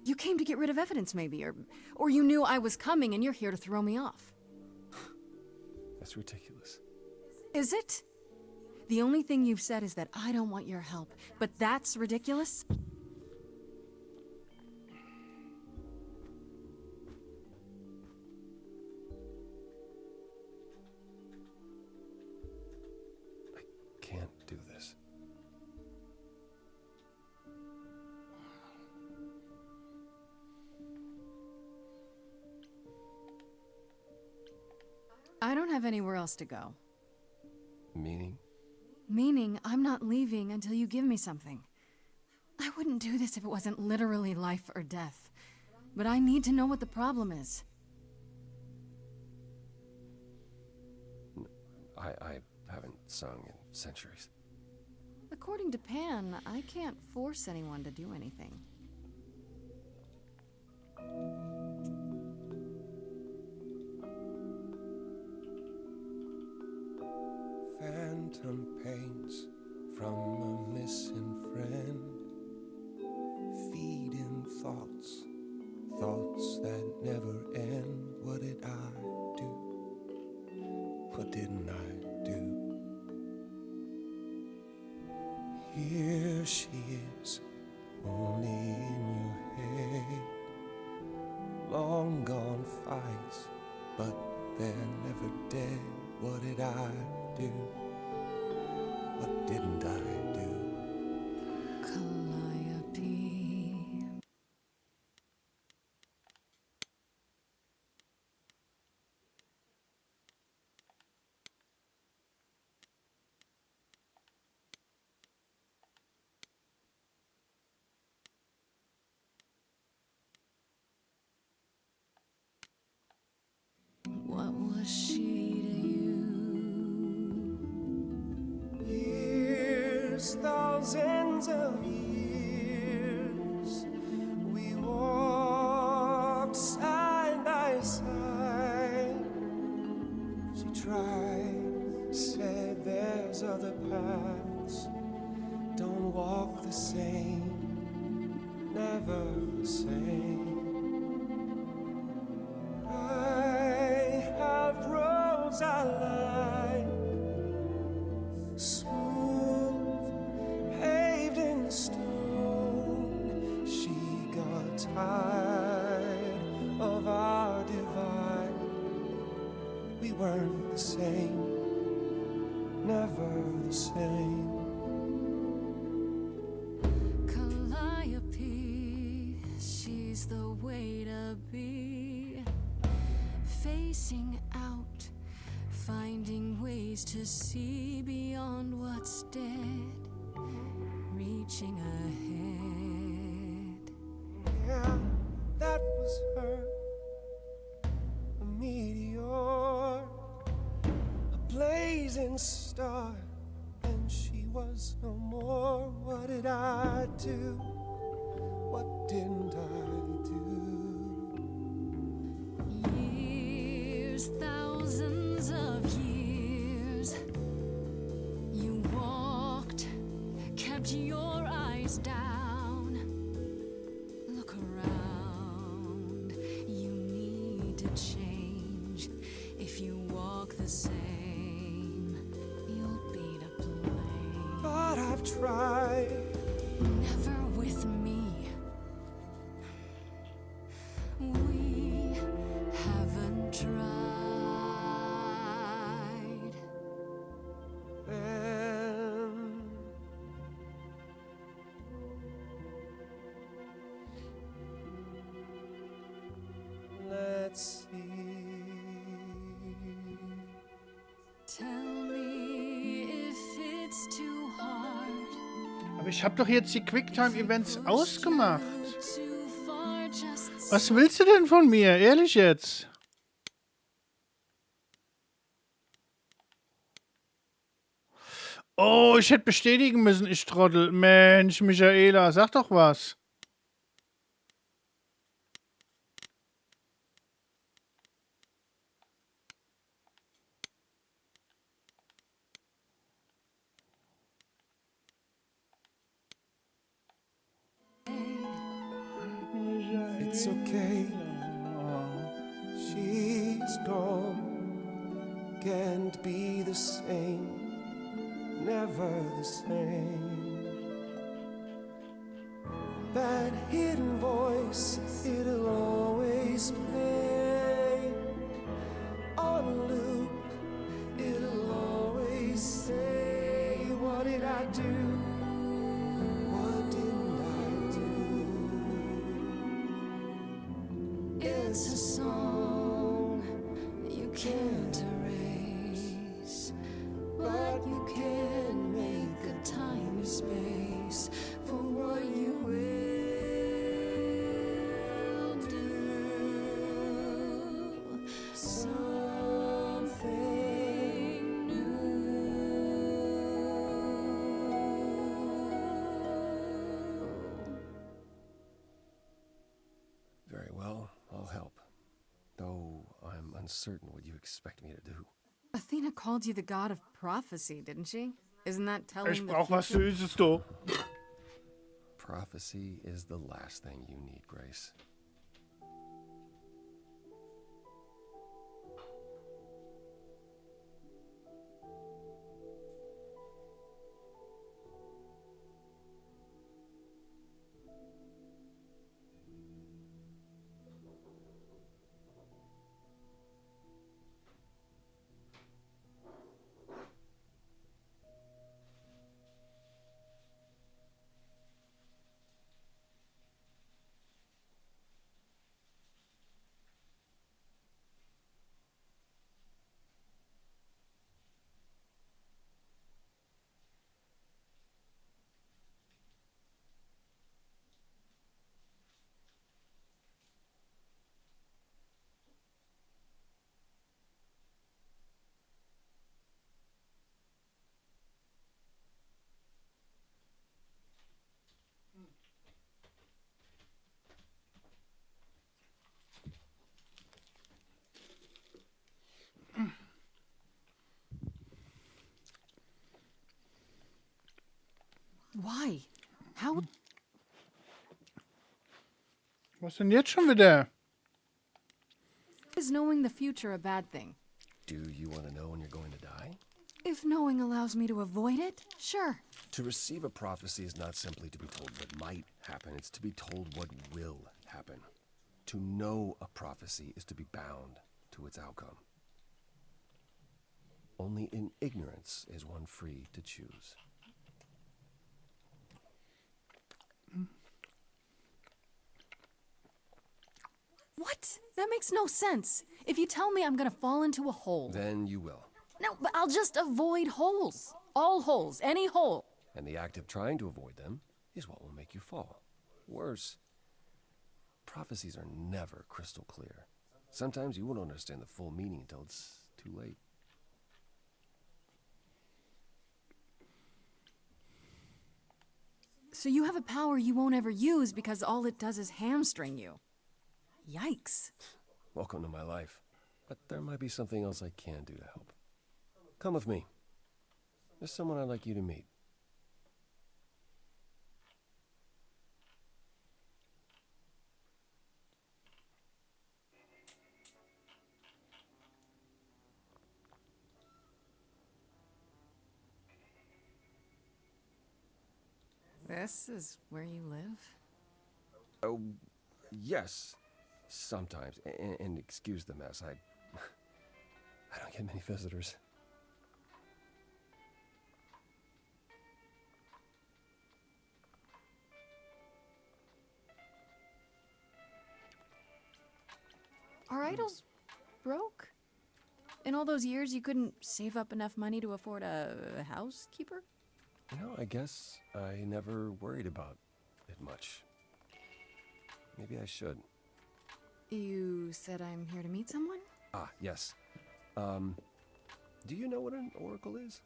You came to get rid of evidence, maybe, or you knew I was coming and you're here to throw me off. That's ridiculous. Is it? The only thing you've said is that I don't want your help, but that's ridiculous? Can't do this. I don't have anywhere else to go. Meaning? Meaning I'm not leaving until you give me something. I wouldn't do this if it wasn't literally life or death. But I need to know what the problem is. I haven't sung in centuries. According to Pan, I can't force anyone to do anything. Phantom pains from a missing friend, feeding thoughts, thoughts that never end. What did I do? What didn't I do? Here she is, only in your head. Long gone fights, but they're never dead. What did I do? What didn't I do? Calliope. What was she to you? Years, thousands of years, we walked side by side. She tried, said there's other paths. Don't walk the same, never the same. I have roads I like, smooth, paved in stone. She got tired of our divide. We weren't the same, never the same. Calliope, she's the way to be. Facing out, finding ways to see beyond what's dead. reaching ahead. Yeah, that was her. A meteor, a blazing star, and she was no more. What did I do? What didn't I do? Years, thousands of years. You walked, kept your eyes down. Look around. You need to change. If you walk the same, you'll be to blame. But I've tried. Never with me. We haven't tried. Then let's see. Tell me if it's too hard. Aber ich habe doch jetzt die Quicktime-Events ausgemacht. Too far, just Was willst du denn von mir? Ehrlich jetzt? Oh, ich hätte bestätigen müssen, ich Trottel. Mensch, Michaela, sag doch was. It's okay. She's gone. Can't be the same. Never the same. That hidden voice, it'll always play. On a loop, it'll always say, what did I do? What didn't I do? It's a song you can't erase, but you can make a tiny space for what you will do. Something new. Very well, I'll help. Though I'm uncertain what you expect me to do. Athena called you the god of prophecy, didn't she? Isn't that telling Ich the brauch was future? Süßes, du. Prophecy is the last thing you need, Grace. Why? How? Was denn jetzt schon wieder? Is knowing the future a bad thing? Do you want to know when you're going to die? If knowing allows me to avoid it, sure. To receive a prophecy is not simply to be told what might happen, it's to be told what will happen. To know a prophecy is to be bound to its outcome. Only in ignorance is one free to choose. What? That makes no sense. If you tell me I'm gonna fall into a hole... Then you will. No, but I'll just avoid holes. All holes. Any hole. And the act of trying to avoid them is what will make you fall. Worse, prophecies are never crystal clear. Sometimes you won't understand the full meaning until it's too late. So you have a power you won't ever use because all it does is hamstring you. Yikes. Welcome to my life. But there might be something else I can do to help. Come with me. There's someone I'd like you to meet. This is where you live? Oh, yes. Sometimes. And excuse the mess. I don't get many visitors. Are idols broke? In all those years, you couldn't save up enough money to afford a housekeeper? I guess I never worried about it much. Maybe I should. You said I'm here to meet someone? Ah, yes. Do you know what an oracle is?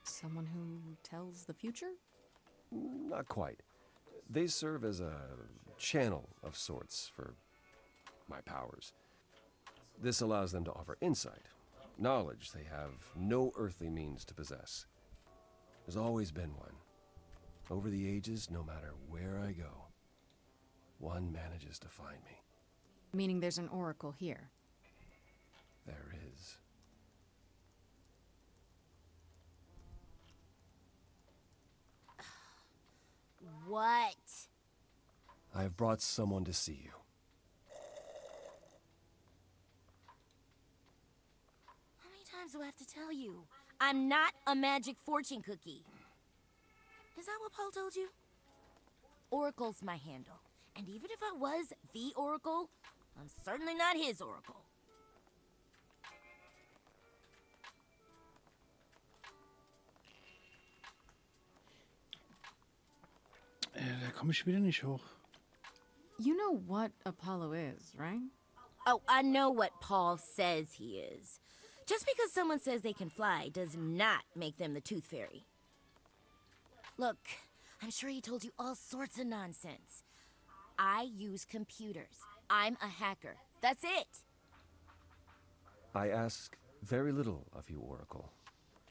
Someone who tells the future? Not quite. They serve as a channel of sorts for my powers. This allows them to offer insight, knowledge they have no earthly means to possess. There's always been one. Over the ages, no matter where I go, one manages to find me. Meaning there's an oracle here. There is. What? I've brought someone to see you. How many times do I have to tell you? I'm not a magic fortune cookie. Is that what Paul told you? Oracle's my handle. And even if I was the Oracle, I'm certainly not his Oracle. Da komme ich wieder nicht hoch. You know what Apollo is, right? Oh, I know what Paul says he is. Just because someone says they can fly does not make them the Tooth Fairy. Look, I'm sure he told you all sorts of nonsense. I use computers. I'm a hacker. That's it. I ask very little of you, Oracle.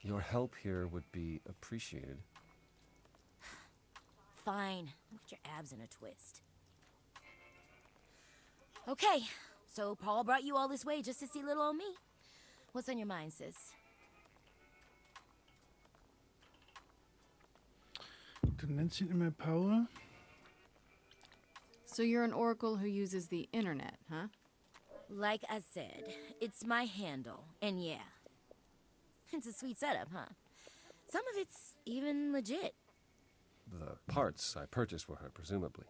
Your help here would be appreciated. Fine. Look at your abs in a twist. Okay, so Paul brought you all this way just to see little old me. What's on your mind, sis? Du nennst ihn immer Paul. So you're an oracle who uses the internet, huh? Like I said, it's my handle, and yeah. It's a sweet setup, huh? Some of it's even legit. The parts I purchased for her, presumably.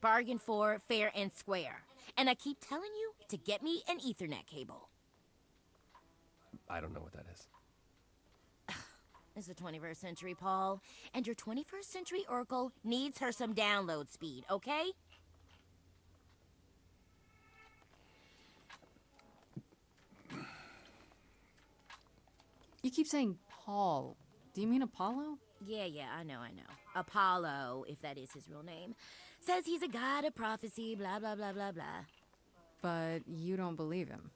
Bargain for, fair and square. And I keep telling you to get me an Ethernet cable. I don't know what that is. It's the 21st century, Paul. And your 21st century Oracle needs her some download speed, okay? You keep saying Paul. Do you mean Apollo? Yeah, I know. Apollo, if that is his real name, says he's a god of prophecy, blah, blah, blah, blah, blah. But you don't believe him.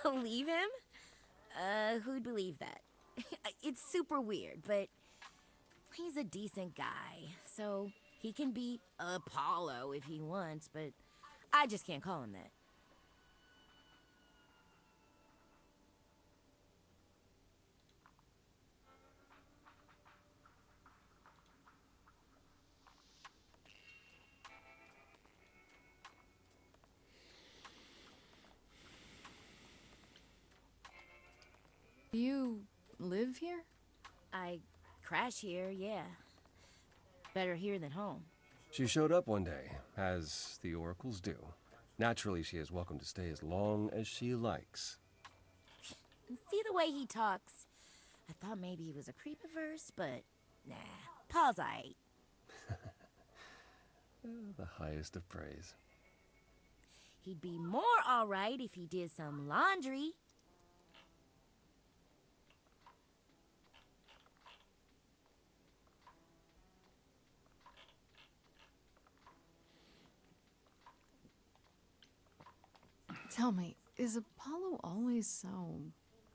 Believe him? Who'd believe that? It's super weird, but he's a decent guy, so he can be Apollo if he wants, but I just can't call him that. You live here? I crash here, yeah. Better here than home. She showed up one day, as the oracles do. Naturally, she is welcome to stay as long as she likes. See the way he talks? I thought maybe he was a creep at first, but nah. Paul's aight. The highest of praise. He'd be more alright if he did some laundry. Tell me, is Apollo always so...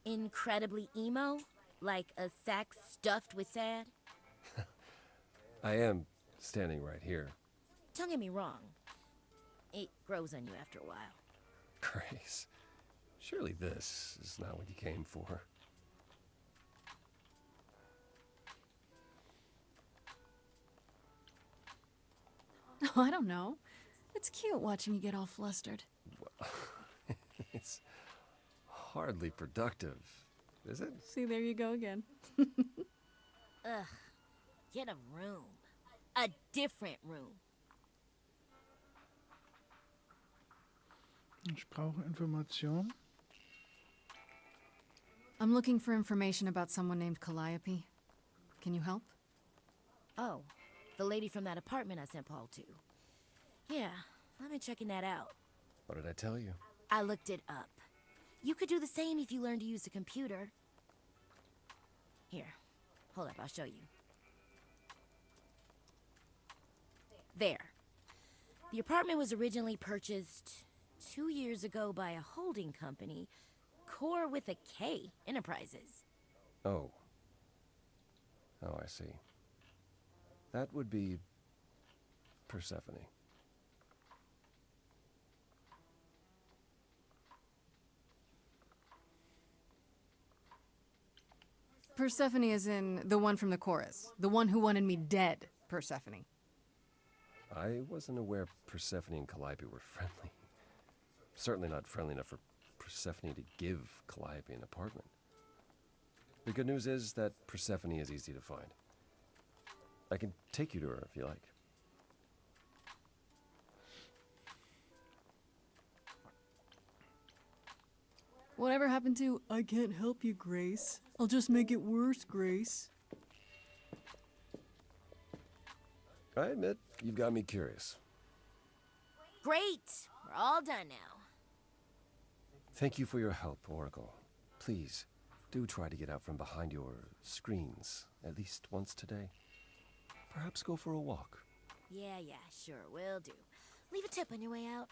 Incredibly emo? Like a sack stuffed with sad? I am standing right here. Don't get me wrong. It grows on you after a while. Grace, surely this is not what you came for. Oh, I don't know. It's cute watching you get all flustered. Well, it's hardly productive, is it? See, there you go again. Ugh. Get a room. A different room. Ich brauche Information. I'm looking for information about someone named Calliope. Can you help? Oh, the lady from that apartment I sent Paul to. Yeah, I've been checking that out. What did I tell you? I looked it up. You could do the same if you learned to use a computer. Here, hold up, I'll show you. There. The apartment was originally purchased 2 years ago by a holding company, Core with a K Enterprises. Oh. Oh, I see. That would be Persephone. Persephone is in the one from the chorus. The one who wanted me dead, Persephone. I wasn't aware Persephone and Calliope were friendly. Certainly not friendly enough for Persephone to give Calliope an apartment. The good news is that Persephone is easy to find. I can take you to her if you like. Whatever happened to, I can't help you, Grace. I'll just make it worse, Grace. I admit, you've got me curious. Great! We're all done now. Thank you for your help, Oracle. Please, do try to get out from behind your screens at least once today. Perhaps go for a walk. Yeah, sure, will do. Leave a tip on your way out.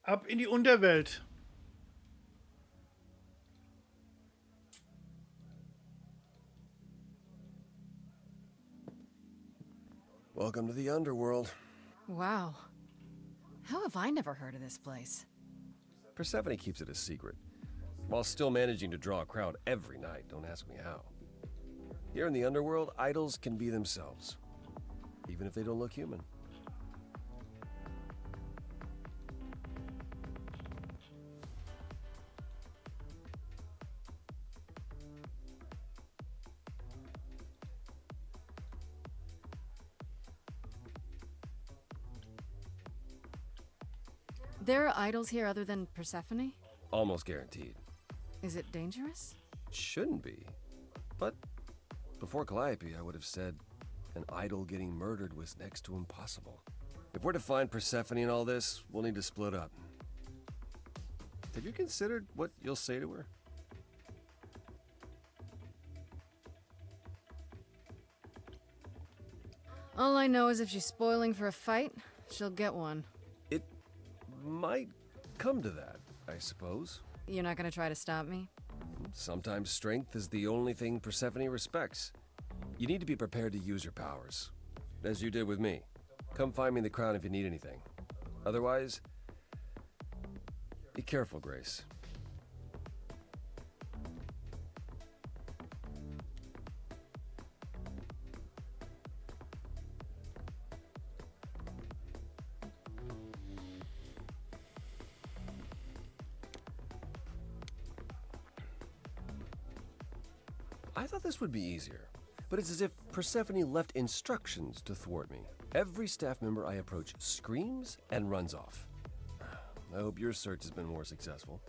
Ab in die Unterwelt. Welcome to the underworld. Wow. How have I never heard of this place? Persephone keeps it a secret, while still managing to draw a crowd every night. Don't ask me how. Here in the underworld, idols can be themselves, even if they don't look human. There are idols here other than Persephone? Almost guaranteed. Is it dangerous? Shouldn't be. But before Calliope, I would have said an idol getting murdered was next to impossible. If we're to find Persephone in all this, we'll need to split up. Have you considered what you'll say to her? All I know is if she's spoiling for a fight, she'll get one. It might come to that, I suppose. You're not gonna try to stop me? Sometimes strength is the only thing Persephone respects. You need to be prepared to use your powers, as you did with me. Come find me in the Crown if you need anything. Otherwise, be careful, Grace. I thought this would be easier, but it's as if Persephone left instructions to thwart me. Every staff member I approach screams and runs off. I hope your search has been more successful.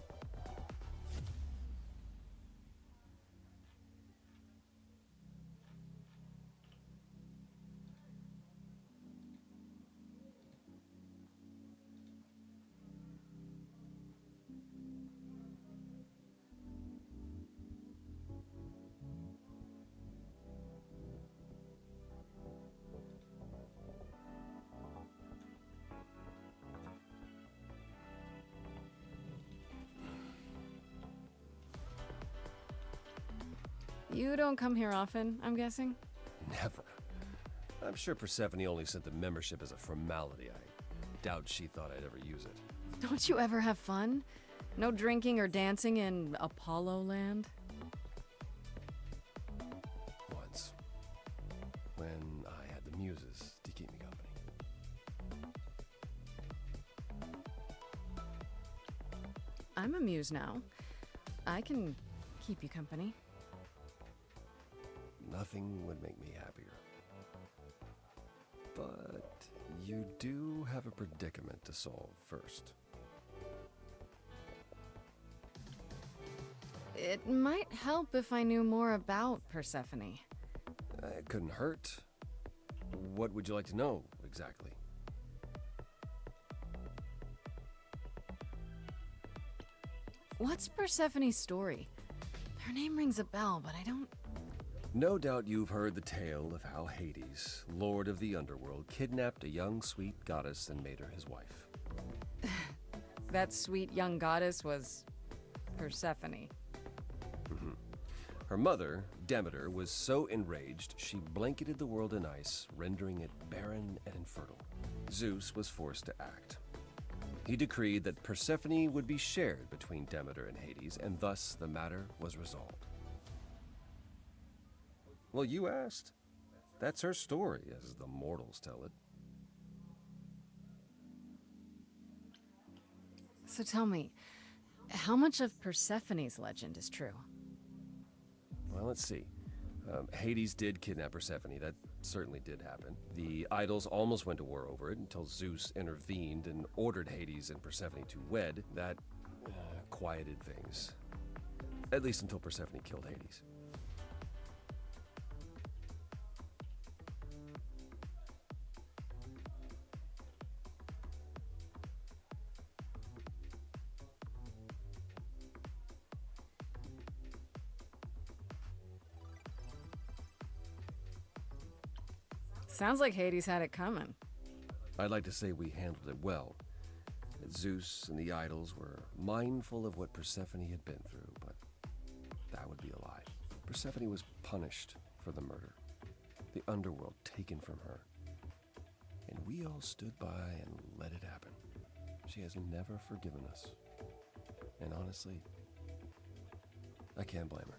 You don't come here often, I'm guessing? Never. I'm sure Persephone only sent the membership as a formality. I doubt she thought I'd ever use it. Don't you ever have fun? No drinking or dancing in Apollo Land? Once. When I had the muses to keep me company. I'm a muse now. I can keep you company. Nothing would make me happier. But you do have a predicament to solve first. It might help if I knew more about Persephone. It couldn't hurt. What would you like to know, exactly? What's Persephone's story? Her name rings a bell, but I don't... No doubt you've heard the tale of how Hades, lord of the underworld, kidnapped a young sweet goddess and made her his wife. That sweet young goddess was Persephone. Her mother, Demeter, was so enraged she blanketed the world in ice, rendering it barren and infertile. Zeus was forced to act. He decreed that Persephone would be shared between Demeter and Hades, and thus the matter was resolved. Well, you asked. That's her story, as the mortals tell it. So tell me, how much of Persephone's legend is true? Well, let's see. Hades did kidnap Persephone. That certainly did happen. The idols almost went to war over it until Zeus intervened and ordered Hades and Persephone to wed. That quieted things. At least until Persephone killed Hades. Sounds like Hades had it coming. I'd like to say we handled it well. That Zeus and the idols were mindful of what Persephone had been through, but that would be a lie. Persephone was punished for the murder, the underworld taken from her. And we all stood by and let it happen. She has never forgiven us. And honestly, I can't blame her.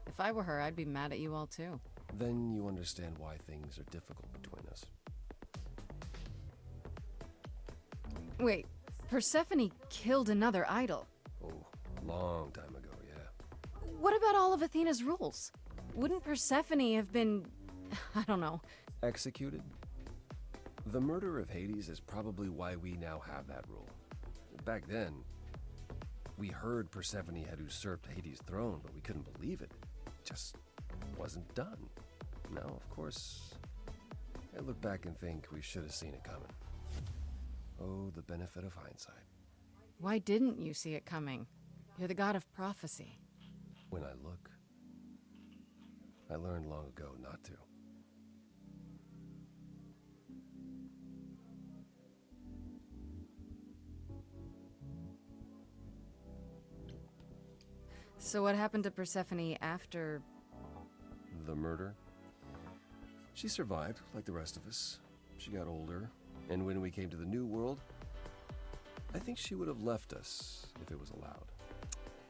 If I were her, I'd be mad at you all too. Then you understand why things are difficult between us. Wait, Persephone killed another idol. Oh, long time ago, yeah. What about all of Athena's rules? Wouldn't Persephone have been, I don't know, Executed? The murder of Hades is probably why we now have that rule. Back then, we heard Persephone had usurped Hades' throne, but we couldn't believe it. It just wasn't done. Now, of course, I look back and think we should have seen it coming. Oh, the benefit of hindsight. Why didn't you see it coming? You're the god of prophecy. When I look, I learned long ago not to. So what happened to Persephone after... The murder? She survived, like the rest of us. She got older, and when we came to the New World, I think she would have left us if it was allowed.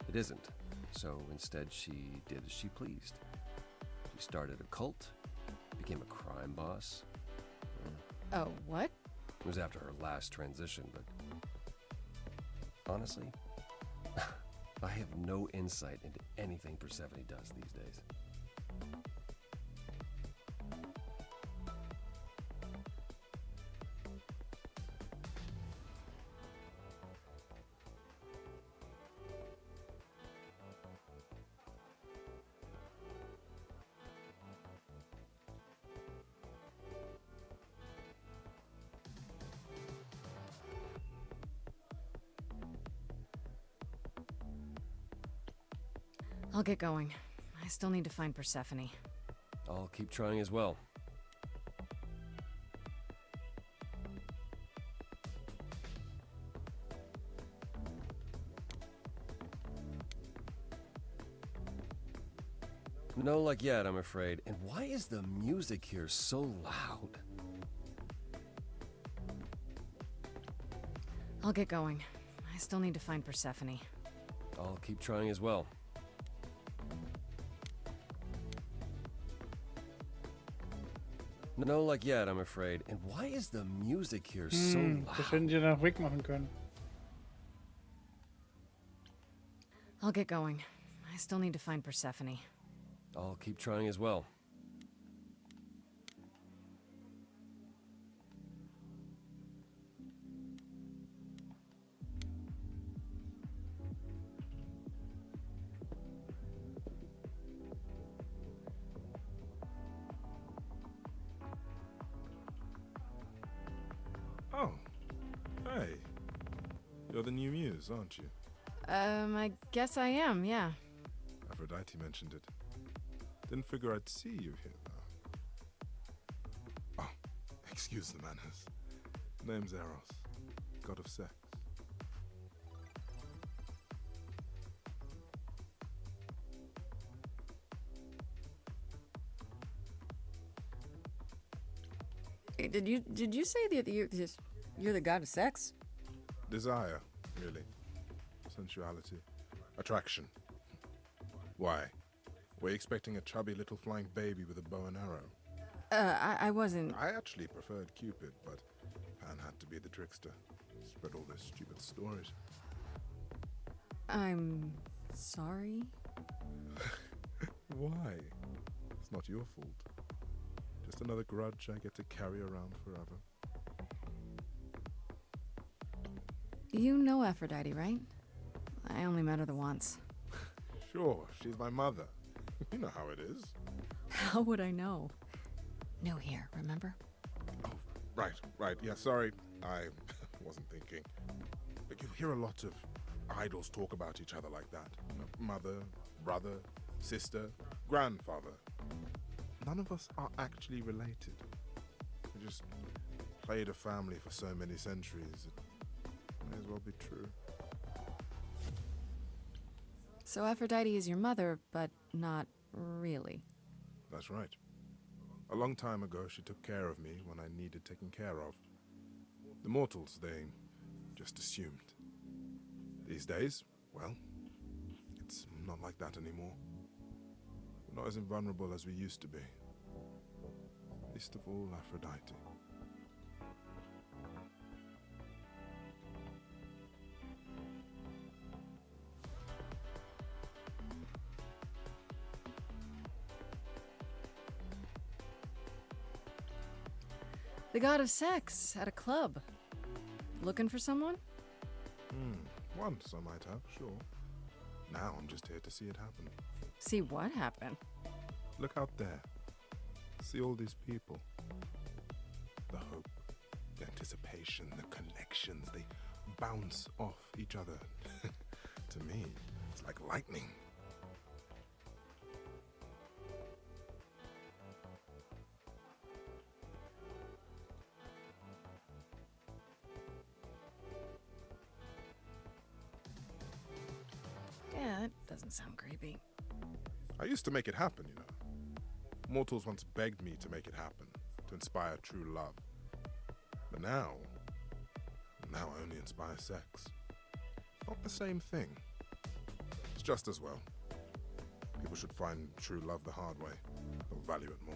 It isn't, so instead she did as she pleased. She started a cult, became a crime boss. Oh, what? It was after her last transition, but honestly, I have no insight into anything Persephone does these days. I'll get going. I still need to find Persephone. I'll keep trying as well. No luck yet, I'm afraid. And why is the music here so loud? I'll get going. I still need to find Persephone. I'll keep trying as well. No luck yet, I'm afraid. And why is the music here so loud? Das hätten sie dann auch wegmachen können. I'll get going. I still need to find Persephone. I'll keep trying as well. Oh, hey. You're the new muse, aren't you? I guess I am, yeah. Aphrodite mentioned it. Didn't figure I'd see you here, though. Oh, excuse the manners. Name's Eros, god of sex. Hey, did you say that you're the god of sex? Desire, really. Sensuality. Attraction. Why? Were you expecting a chubby little flying baby with a bow and arrow? I wasn't... I actually preferred Cupid, but Pan had to be the trickster. Spread all those stupid stories. I'm... sorry? Why? It's not your fault. Just another grudge I get to carry around forever. You know Aphrodite, right? I only met her the once. Sure, she's my mother. You know how it is. How would I know? New here, remember? Oh, right. Yeah, sorry. I wasn't thinking. But you hear a lot of idols talk about each other like that. You know, mother, brother, sister, grandfather. None of us are actually related. We just played a family for so many centuries. It may as well be true. So Aphrodite is your mother, but not really. That's right. A long time ago, she took care of me when I needed taking care of. The mortals, they just assumed. These days, well, it's not like that anymore. We're not as invulnerable as we used to be. Least of all, Aphrodite. The god of sex at a club. Looking for someone? Once I might have, sure. Now I'm just here to see it happen. See what happen? Look out there. See all these people. The hope, the anticipation, the connections, they bounce off each other. To me, it's like lightning. Yeah, that doesn't sound creepy. I used to make it happen, you know. Mortals once begged me to make it happen, to inspire true love. But now I only inspire sex. Not the same thing. It's just as well. People should find true love the hard way. They'll value it more.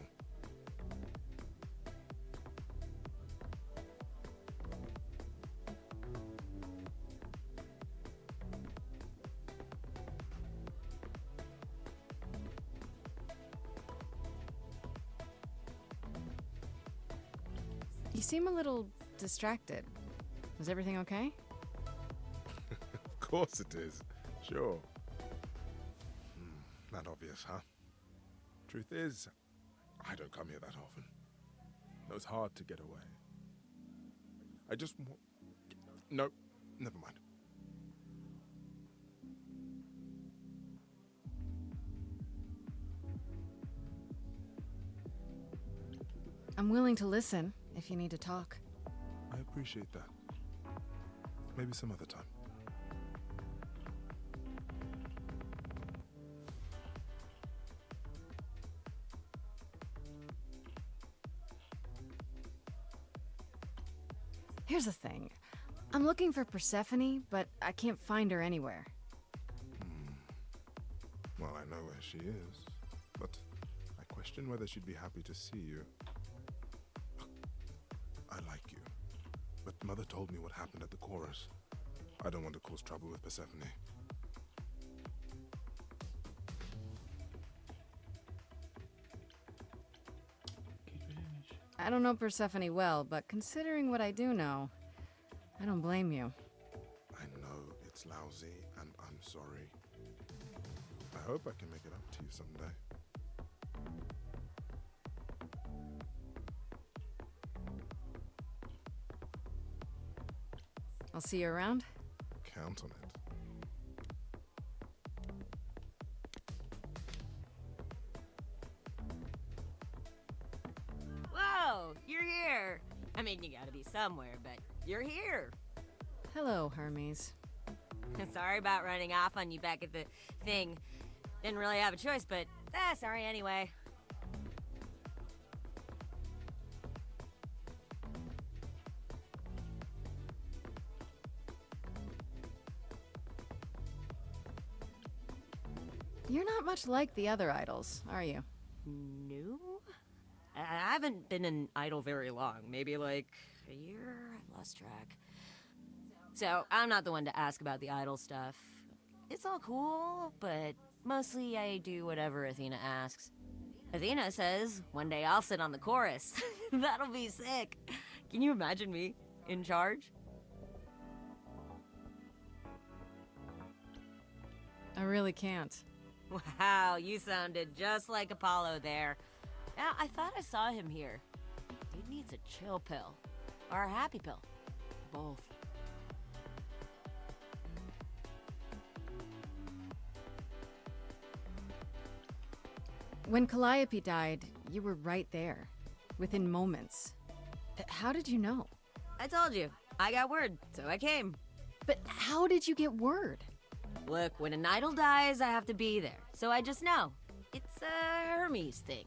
You seem a little distracted. Is everything okay? Of course it is. Sure. Not obvious, huh? Truth is, I don't come here that often. No, it's hard to get away. I just want... No, never mind. I'm willing to listen if you need to talk. I appreciate that. Maybe some other time. Here's the thing. I'm looking for Persephone, but I can't find her anywhere. Well, I know where she is, but I question whether she'd be happy to see you. I like you, but Mother told me what happened at the chorus. I don't want to cause trouble with Persephone. I don't know Persephone well, but considering what I do know, I don't blame you. I know it's lousy, and I'm sorry. I hope I can make it up to you someday. I'll see you around. Count on it. Whoa, you're here. I mean, you gotta be somewhere, but you're here. Hello, Hermes. Sorry about running off on you back at the thing. Didn't really have a choice, but sorry anyway. You're not much like the other idols, are you? No? I haven't been an idol very long. Maybe like a year? I lost track. So, I'm not the one to ask about the idol stuff. It's all cool, but mostly I do whatever Athena asks. Athena says one day I'll sit on the chorus. That'll be sick. Can you imagine me in charge? I really can't. Wow, you sounded just like Apollo there. Yeah, I thought I saw him here. Dude needs a chill pill. Or a happy pill. Both. When Calliope died, you were right there, within moments. How did you know? I told you. I got word, so I came. But how did you get word? Look, when an idol dies, I have to be there. So I just know. It's a Hermes thing.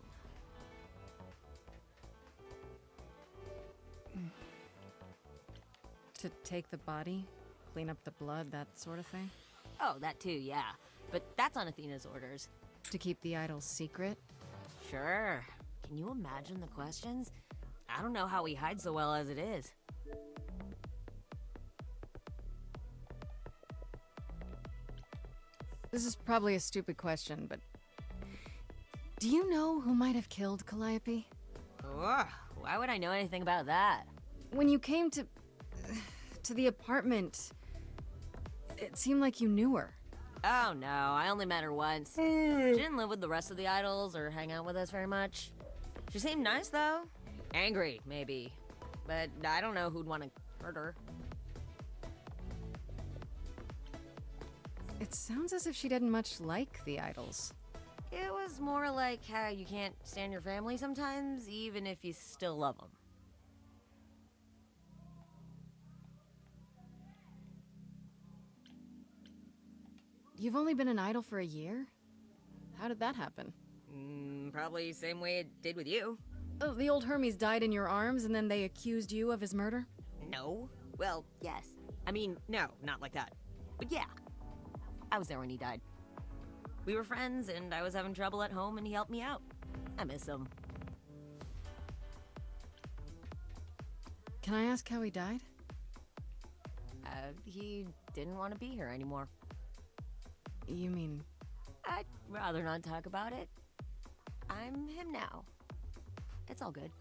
To take the body, clean up the blood, that sort of thing? Oh, that too, yeah. But that's on Athena's orders. To keep the idols secret? Sure. Can you imagine the questions? I don't know how we hide so well as it is. This is probably a stupid question, but do you know who might have killed Calliope? Ugh, why would I know anything about that? When you came to the apartment, it seemed like you knew her. Oh no, I only met her once. She didn't live with the rest of the idols or hang out with us very much. She seemed nice though. Angry, maybe. But I don't know who'd want to hurt her. It sounds as if she didn't much like the idols. It was more like how you can't stand your family sometimes, even if you still love them. You've only been an idol for a year? How did that happen? Probably same way it did with you. Oh, the old Hermes died in your arms and then they accused you of his murder? No. Well, yes. I mean, no, not like that. But yeah. I was there when he died. We were friends, and I was having trouble at home, and he helped me out. I miss him. Can I ask how he died? He didn't want to be here anymore. You mean... I'd rather not talk about it. I'm him now. It's all good.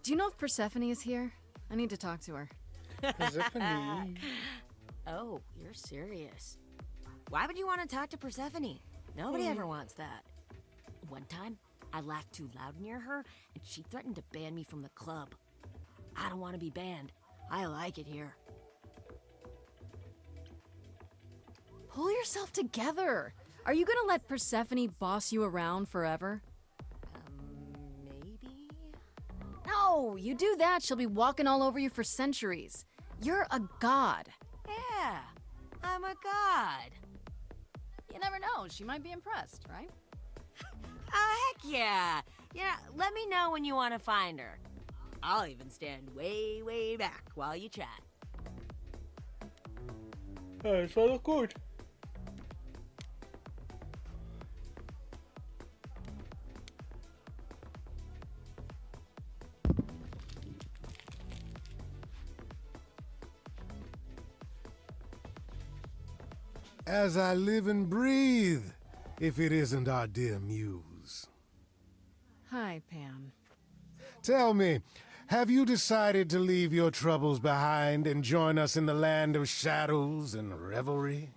Do you know if Persephone is here? I need to talk to her. Persephone. Oh, you're serious. Why would you want to talk to Persephone? Nobody ever wants that. One time, I laughed too loud near her, and she threatened to ban me from the club. I don't want to be banned. I like it here. Pull yourself together. Are you gonna let Persephone boss you around forever? Maybe? No, you do that, she'll be walking all over you for centuries. You're a god. Yeah, I'm a god. You never know, she might be impressed, right? Oh, heck yeah. Yeah, let me know when you want to find her. I'll even stand way, way back while you chat. Das war doch gut. As I live and breathe, if it isn't our dear muse. Hi, Pam. Tell me, have you decided to leave your troubles behind and join us in the land of shadows and revelry?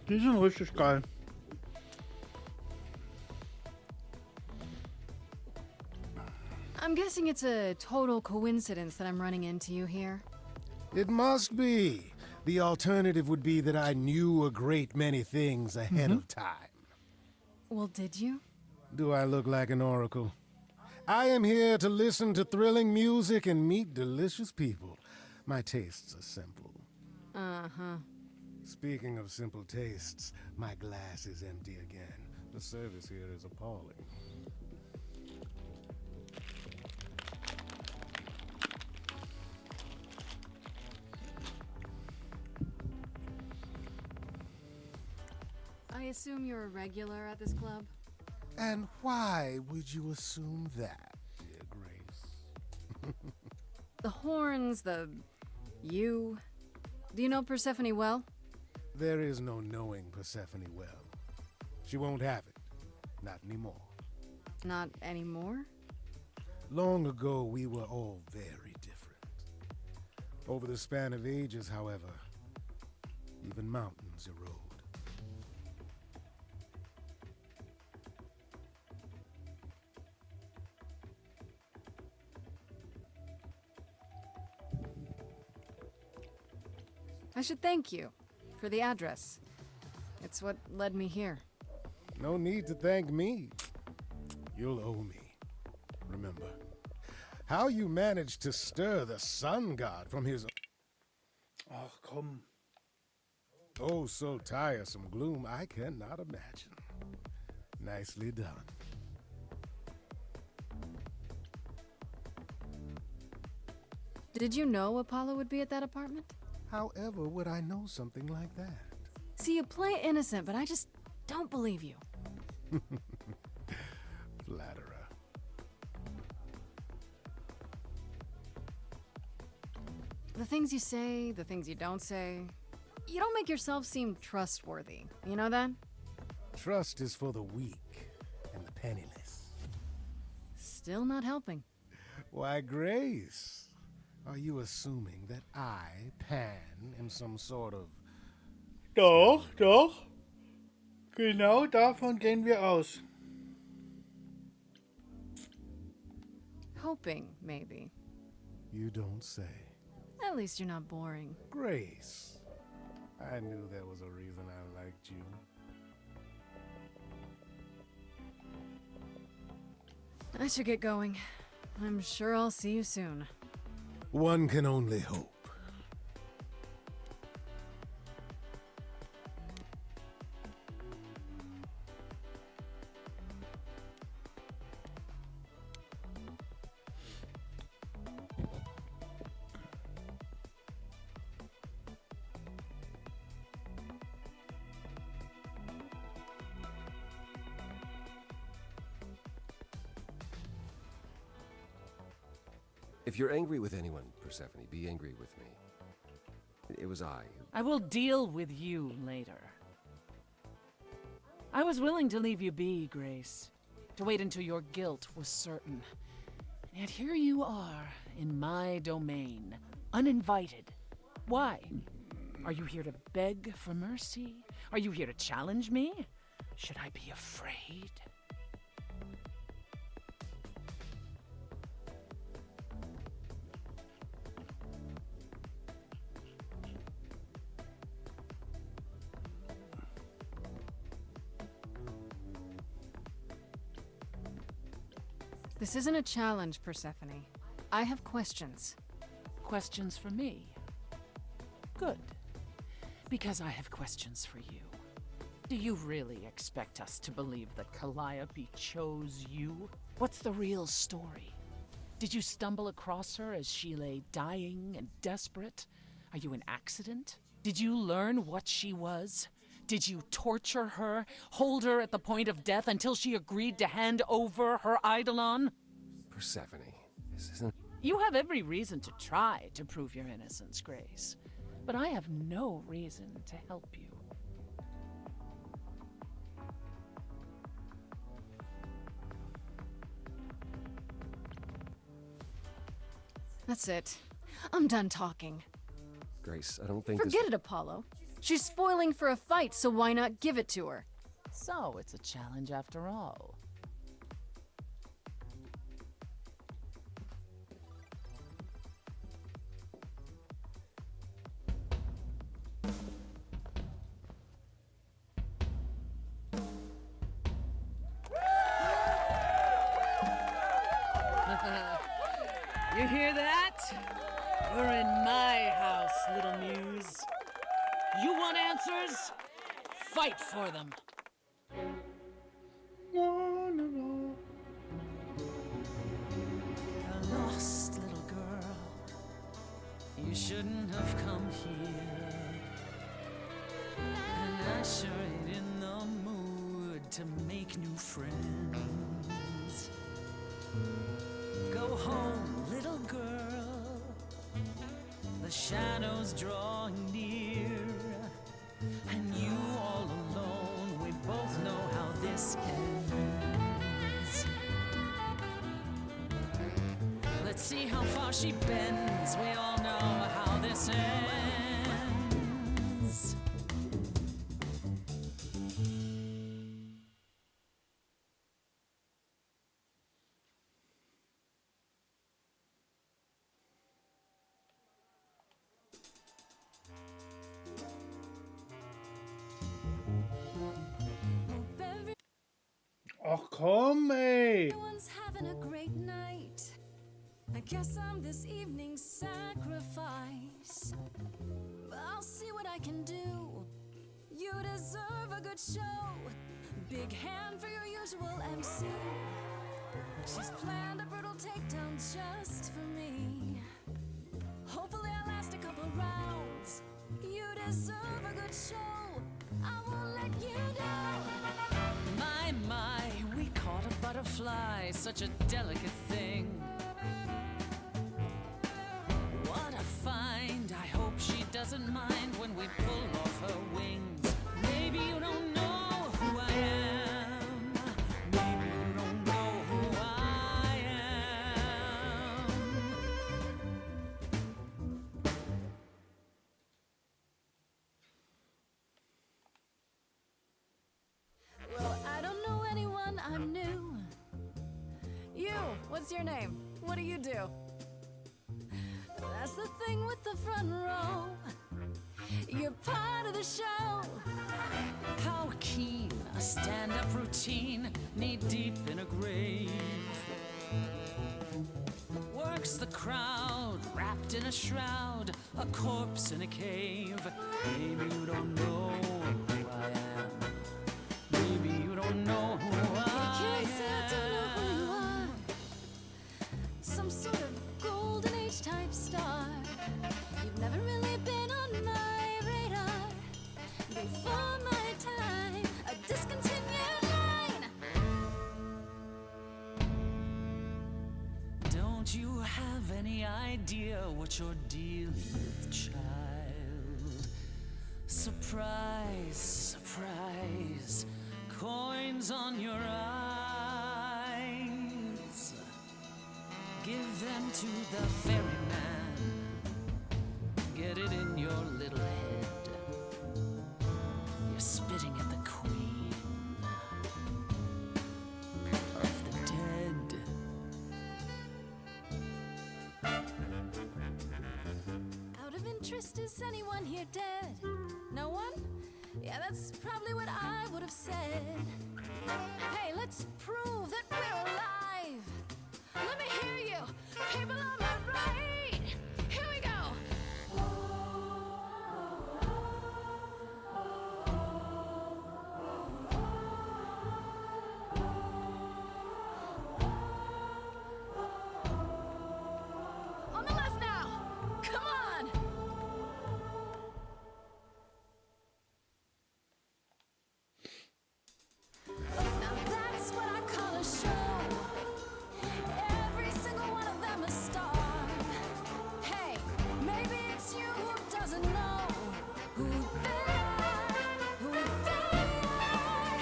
Die sind richtig geil. I'm guessing it's a total coincidence that I'm running into you here. It must be. The alternative would be that I knew a great many things ahead of time. Well, did you? Do I look like an oracle? I am here to listen to thrilling music and meet delicious people. My tastes are simple. Uh-huh. Speaking of simple tastes, my glass is empty again. The service here is appalling. I assume you're a regular at this club? And why would you assume that, dear Grace? The horns, you... Do you know Persephone well? There is no knowing Persephone well. She won't have it. Not anymore. Not anymore? Long ago, we were all very different. Over the span of ages, however, even mountains erode. I should thank you for the address. It's what led me here. No need to thank me. You'll owe me. Remember, how you managed to stir the sun god from his Ach, komm. oh so tiresome gloom, I cannot imagine. Nicely done. Did you know Apollo would be at that apartment? However would I know something like that? See, you play innocent, but I just don't believe you. Flatterer. The things you say, the things you don't say, you don't make yourself seem trustworthy. You know that? Trust is for the weak and the penniless. Still not helping. Why, Grace, are you assuming that I, Pan, am some sort of... Doch, doch. Genau davon gehen wir aus. Hoping, maybe. You don't say. At least you're not boring. Grace, I knew there was a reason I liked you. I should get going. I'm sure I'll see you soon. One can only hope. If you're angry with anyone, Persephone, be angry with me. It was I who... I will deal with you later. I was willing to leave you be, Grace. To wait until your guilt was certain. And yet here you are, in my domain, uninvited. Why? Are you here to beg for mercy? Are you here to challenge me? Should I be afraid? This isn't a challenge, Persephone. I have questions. Questions for me? Good. Because I have questions for you. Do you really expect us to believe that Calliope chose you? What's the real story? Did you stumble across her as she lay dying and desperate? Are you an accident? Did you learn what she was? Did you torture her, hold her at the point of death until she agreed to hand over her eidolon? Persephone, this isn't... You have every reason to try to prove your innocence, Grace. But I have no reason to help you. That's it. I'm done talking. Grace, I don't think Forget it, Apollo. She's spoiling for a fight, so why not give it to her? So it's a challenge after all. You hear that? You're in my house, little muse. You want answers? Fight for them. No, no, no. A lost little girl. You shouldn't have come here. And I sure ain't in the mood to make new friends. Go home, little girl. The shadows drawing near. And you all alone, we both know how this ends. Let's see how far she bends, we all know how this ends. Ach komm, ey! Everyone's having a great night. I guess I'm this evening's sacrifice. But I'll see what I can do. You deserve a good show. Big hand for your usual MC. She's planned a brutal takedown just for me. Hopefully I'll last a couple rounds. You deserve a good show. I won't let you down. My, we caught a butterfly, such a delicate thing. What a find, I hope she doesn't mind when we pull off her wings. Maybe you don't know who I am. Maybe you don't know who I am. Well, I don't know anyone, I'm new. You, what's your name? What do you do? That's the thing with the front row. You're part of the show. How keen a stand-up routine, knee-deep in a grave. Works the crowd, wrapped in a shroud, a corpse in a cave. Maybe you don't know who I am. Maybe you don't know who You I can't say I don't know who you am. are. Some sort of golden age type star. You've never really been on my radar. Before my time, a discontinued line. Don't you have any idea what you're dealing with, child? Surprise, surprise, coins on your eyes. Give them to the ferryman. Get it in your little head. You're spitting at the queen of the dead. Out of interest, is anyone here dead? No one? Yeah, that's probably what I would have said. Hey, let's prove that we're alive. Let me hear you, people on my right. Here we go. On the left now. Come on. Now that's what I call a show. Every single one of them a star. Hey, maybe it's you who doesn't know who they are, who they are.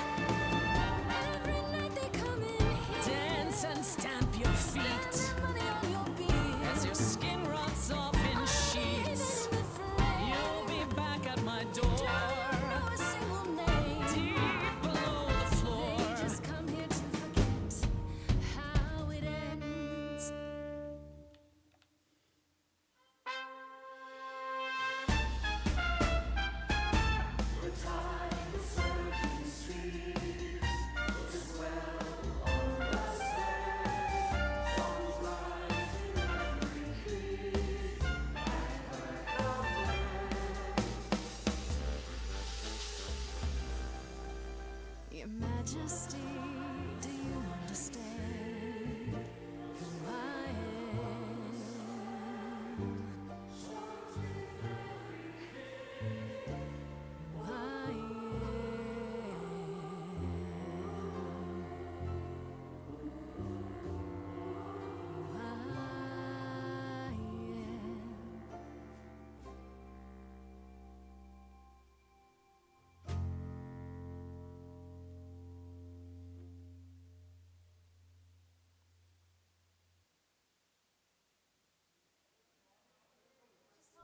Every night they come in here. Dance and stamp your feet Spend money on your beer. as your skin rots off in sheets. You'll be back at my door, Don't know a single name. deep below the floor. They just come here to forget how it ends. Your Majesty, do you understand who I am? Who I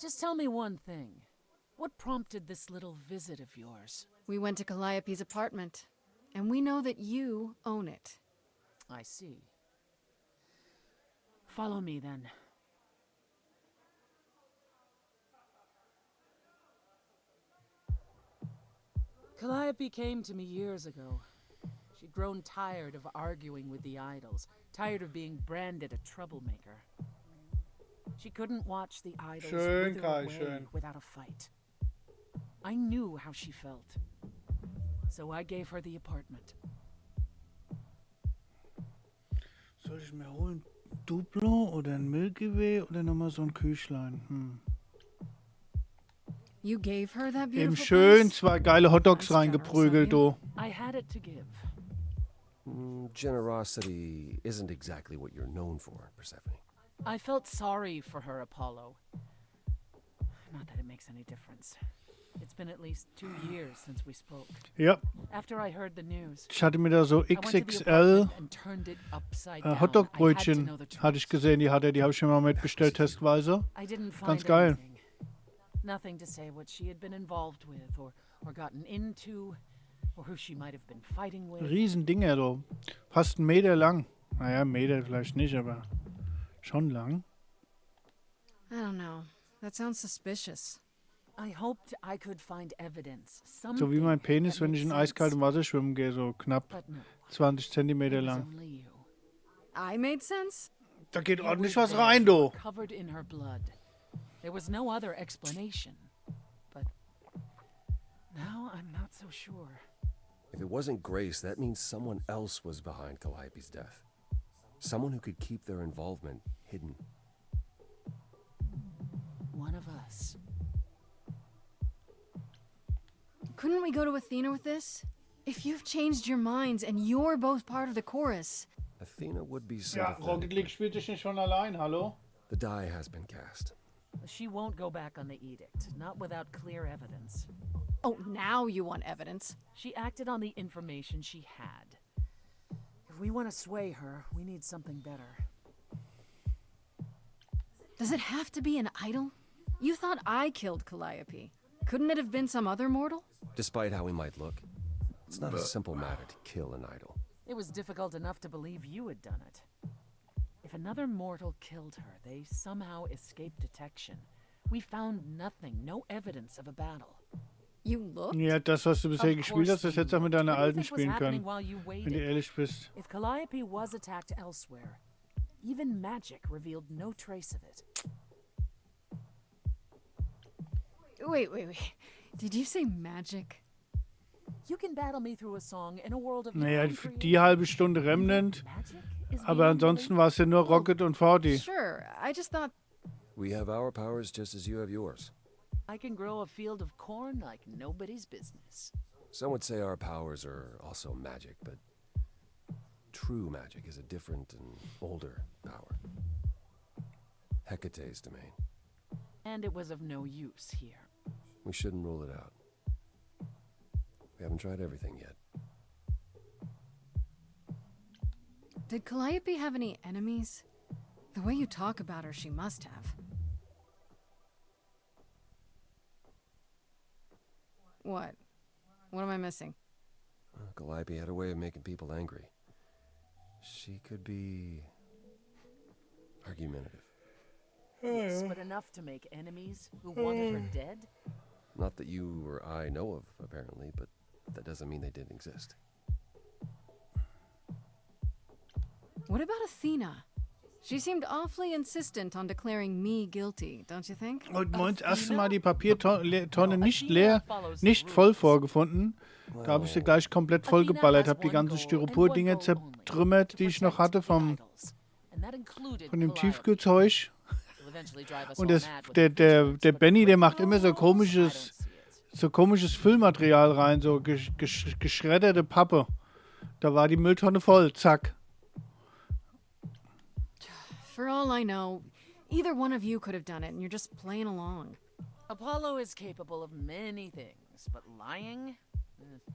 Just tell me one thing. What prompted this little visit of yours? We went to Calliope's apartment, and we know that you own it. I see. Follow me then. Calliope came to me years ago. She'd grown tired of arguing with the idols, tired of being branded a troublemaker. She couldn't watch the idols Schön, wither Kai, away schön. without a fight. I knew how she felt, so I gave her the apartment. Soll ich mir holen? Duplo oder ein Milky Way oder nochmal so ein Küchlein? You gave her that Eben beautiful schön place? 2 geile Hotdogs reingeprügelt, du. I had it to give. Generosity isn't exactly what you're known for, Persephone. I felt sorry for her, Apollo. Not that it makes any difference. It's been at least 2 years since we spoke. Ja. After I heard the news, Ich hatte mir da so I went to the XXL apartment and turned it upside down. Hotdog-Brötchen, I had to know the truth. hatte ich gesehen, die habe ich mir mal mitbestellt, testweise. I didn't find Ganz geil. anything. Nothing to say what she had been involved with or gotten into or who she might have been fighting with. Riesendinger, du. Fast 1 Meter lang. Naja, 1 Meter vielleicht nicht, aber schon lang. I don't know. That sounds suspicious. I hoped I could find evidence. So wie mein Penis, wenn ich in eiskaltem Wasser schwimmen gehe, so knapp 20 Zentimeter lang. I made sense? Da geht ordentlich was rein, du. Covered in her blood. There was no other explanation. But now I'm not so sure. If it wasn't Grace, that means someone else was behind Calliope's death. Someone who could keep their involvement hidden. One of us. Couldn't we go to Athena with this? If you've changed your minds and you're both part of the chorus. Athena would be Ja, sympathetic. Rocket League spielt sich nicht schon allein, hallo? The die has been cast. She won't go back on the edict, not without clear evidence. Oh, now you want evidence. She acted on the information she had. If we want to sway her, we need something better. Does it have to be an idol? You thought I killed Calliope. Couldn't it have been some other mortal? Despite how he might look, it's not a simple matter to kill an idol. It was difficult enough to believe you had done it. If another mortal killed her, they somehow escaped detection. We found nothing, no evidence of a battle. You looked? Ja, das, was du bisher gespielt hast, das hättest du auch mit deiner What do you alten think was spielen happening können. while you Wenn du waited? ehrlich bist. If Calliope was attacked elsewhere, even magic revealed no trace of it. Wait. Did you say magic? You can battle me through a song in a world of Naja, für die halbe Stunde Remnant. Aber ansonsten war es ja nur Rocket und Forty. Sure, I just thought... We have our powers just as you have yours. I can grow a field of corn like nobody's business. Some would say our powers are also magic, but true magic is a different and older power. Hecate's domain. And it was of no use here. We shouldn't rule it out. We haven't tried everything yet. Did Calliope have any enemies? The way you talk about her, she must have. What? What am I missing? Calliope had a way of making people angry. She could be argumentative. Yes, but enough to make enemies who wanted her dead? Not that you or I know of, apparently, but that doesn't mean they didn't exist. What about Athena? She seemed awfully insistent on declaring me guilty, don't you think? Und das erste Mal die Papiertonne nicht voll vorgefunden. Da habe ich sie gleich komplett vollgeballert, habe die ganzen Styropor-Dinger zertrümmert, die ich noch hatte von dem Tiefkühlzeug. Und der Benny, der macht immer so komisches Füllmaterial rein, so geschredderte Pappe. Da war die Mülltonne voll, zack. For all I know, either one of you could have done it and you're just playing along. Apollo is capable of many things, but lying?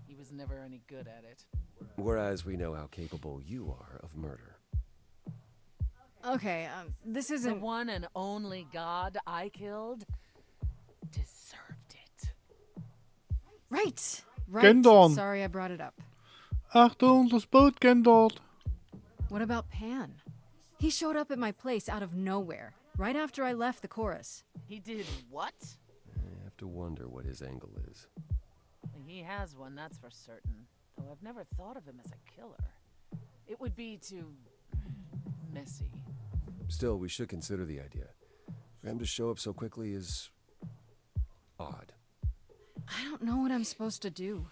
He was never any good at it. Whereas we know how capable you are of murder. Okay, this isn't... The one and only god I killed deserved it. Right. Gendon. Sorry I brought it up. Achtung, das Boot geht dort. What about Pan? He showed up at my place out of nowhere, right after I left the chorus. He did what? I have to wonder what his angle is. He has one, that's for certain. though I've never thought of him as a killer. It would be too messy. Still, we should consider the idea. For him to show up so quickly is odd. I don't know what I'm supposed to do.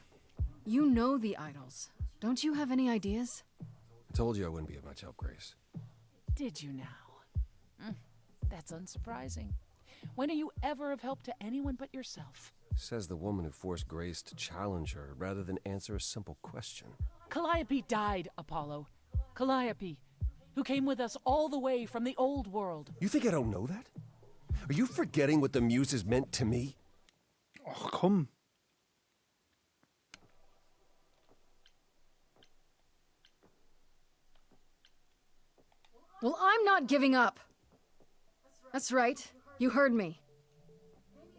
You know the idols. Don't you have any ideas? I told you I wouldn't be of much help, Grace. Did you now? That's unsurprising. When are you ever of help to anyone but yourself? Says the woman who forced Grace to challenge her rather than answer a simple question. Calliope died, Apollo. Calliope, who came with us all the way from the old world. You think I don't know that? Are you forgetting what the Muses meant to me? Oh, komm. Well, I'm not giving up. That's right. You heard me.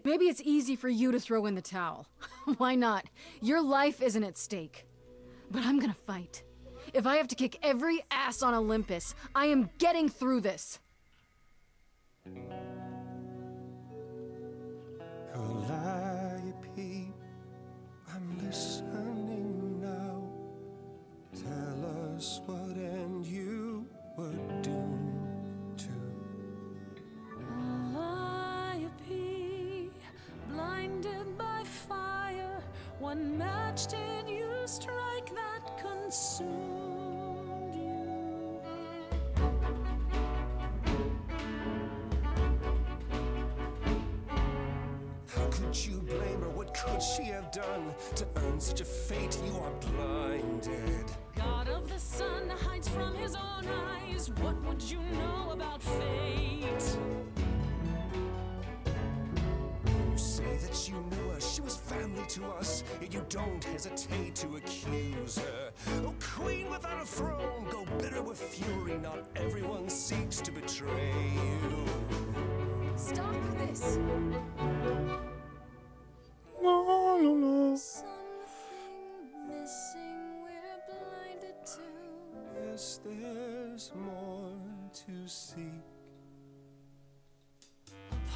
Maybe it's easy for you to throw in the towel. Why not? Your life isn't at stake. But I'm gonna fight. If I have to kick every ass on Olympus, I am getting through this. Calliope, I'm listening now. Tell us what end you were doomed to. Calliope, blinded by fire, one match did you strike that consumed you. How could you blame her? What could she have done to earn such a fate? You are blinded. God of the sun hides from his own eyes. What would you know about fate? You say that you knew her, she was family to us, yet you don't hesitate to accuse her. Oh, queen without a throne, go bitter with fury. Not everyone seeks to betray you. Stop this. La, la, la. Something missing, we're blinded to. Yes, there's more to seek.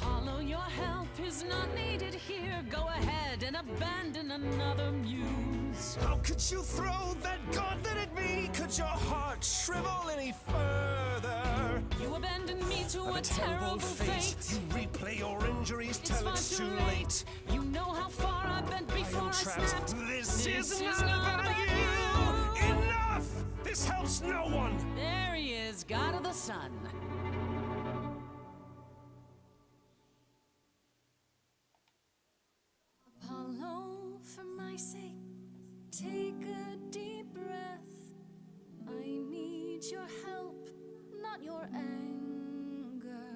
Apollo, your help is not needed here. Go ahead and abandon another muse. How could you throw that gauntlet at me? Could your heart shrivel any further? You abandoned me to Of a terrible fate. You replay your injuries It's till far it's too too late. late. You know how far I bent before I trapped. snapped. This is not about you. Enough! This helps no one. There he is, God of the Sun. Apollo, for my sake, take a deep breath. I need your help, not your anger.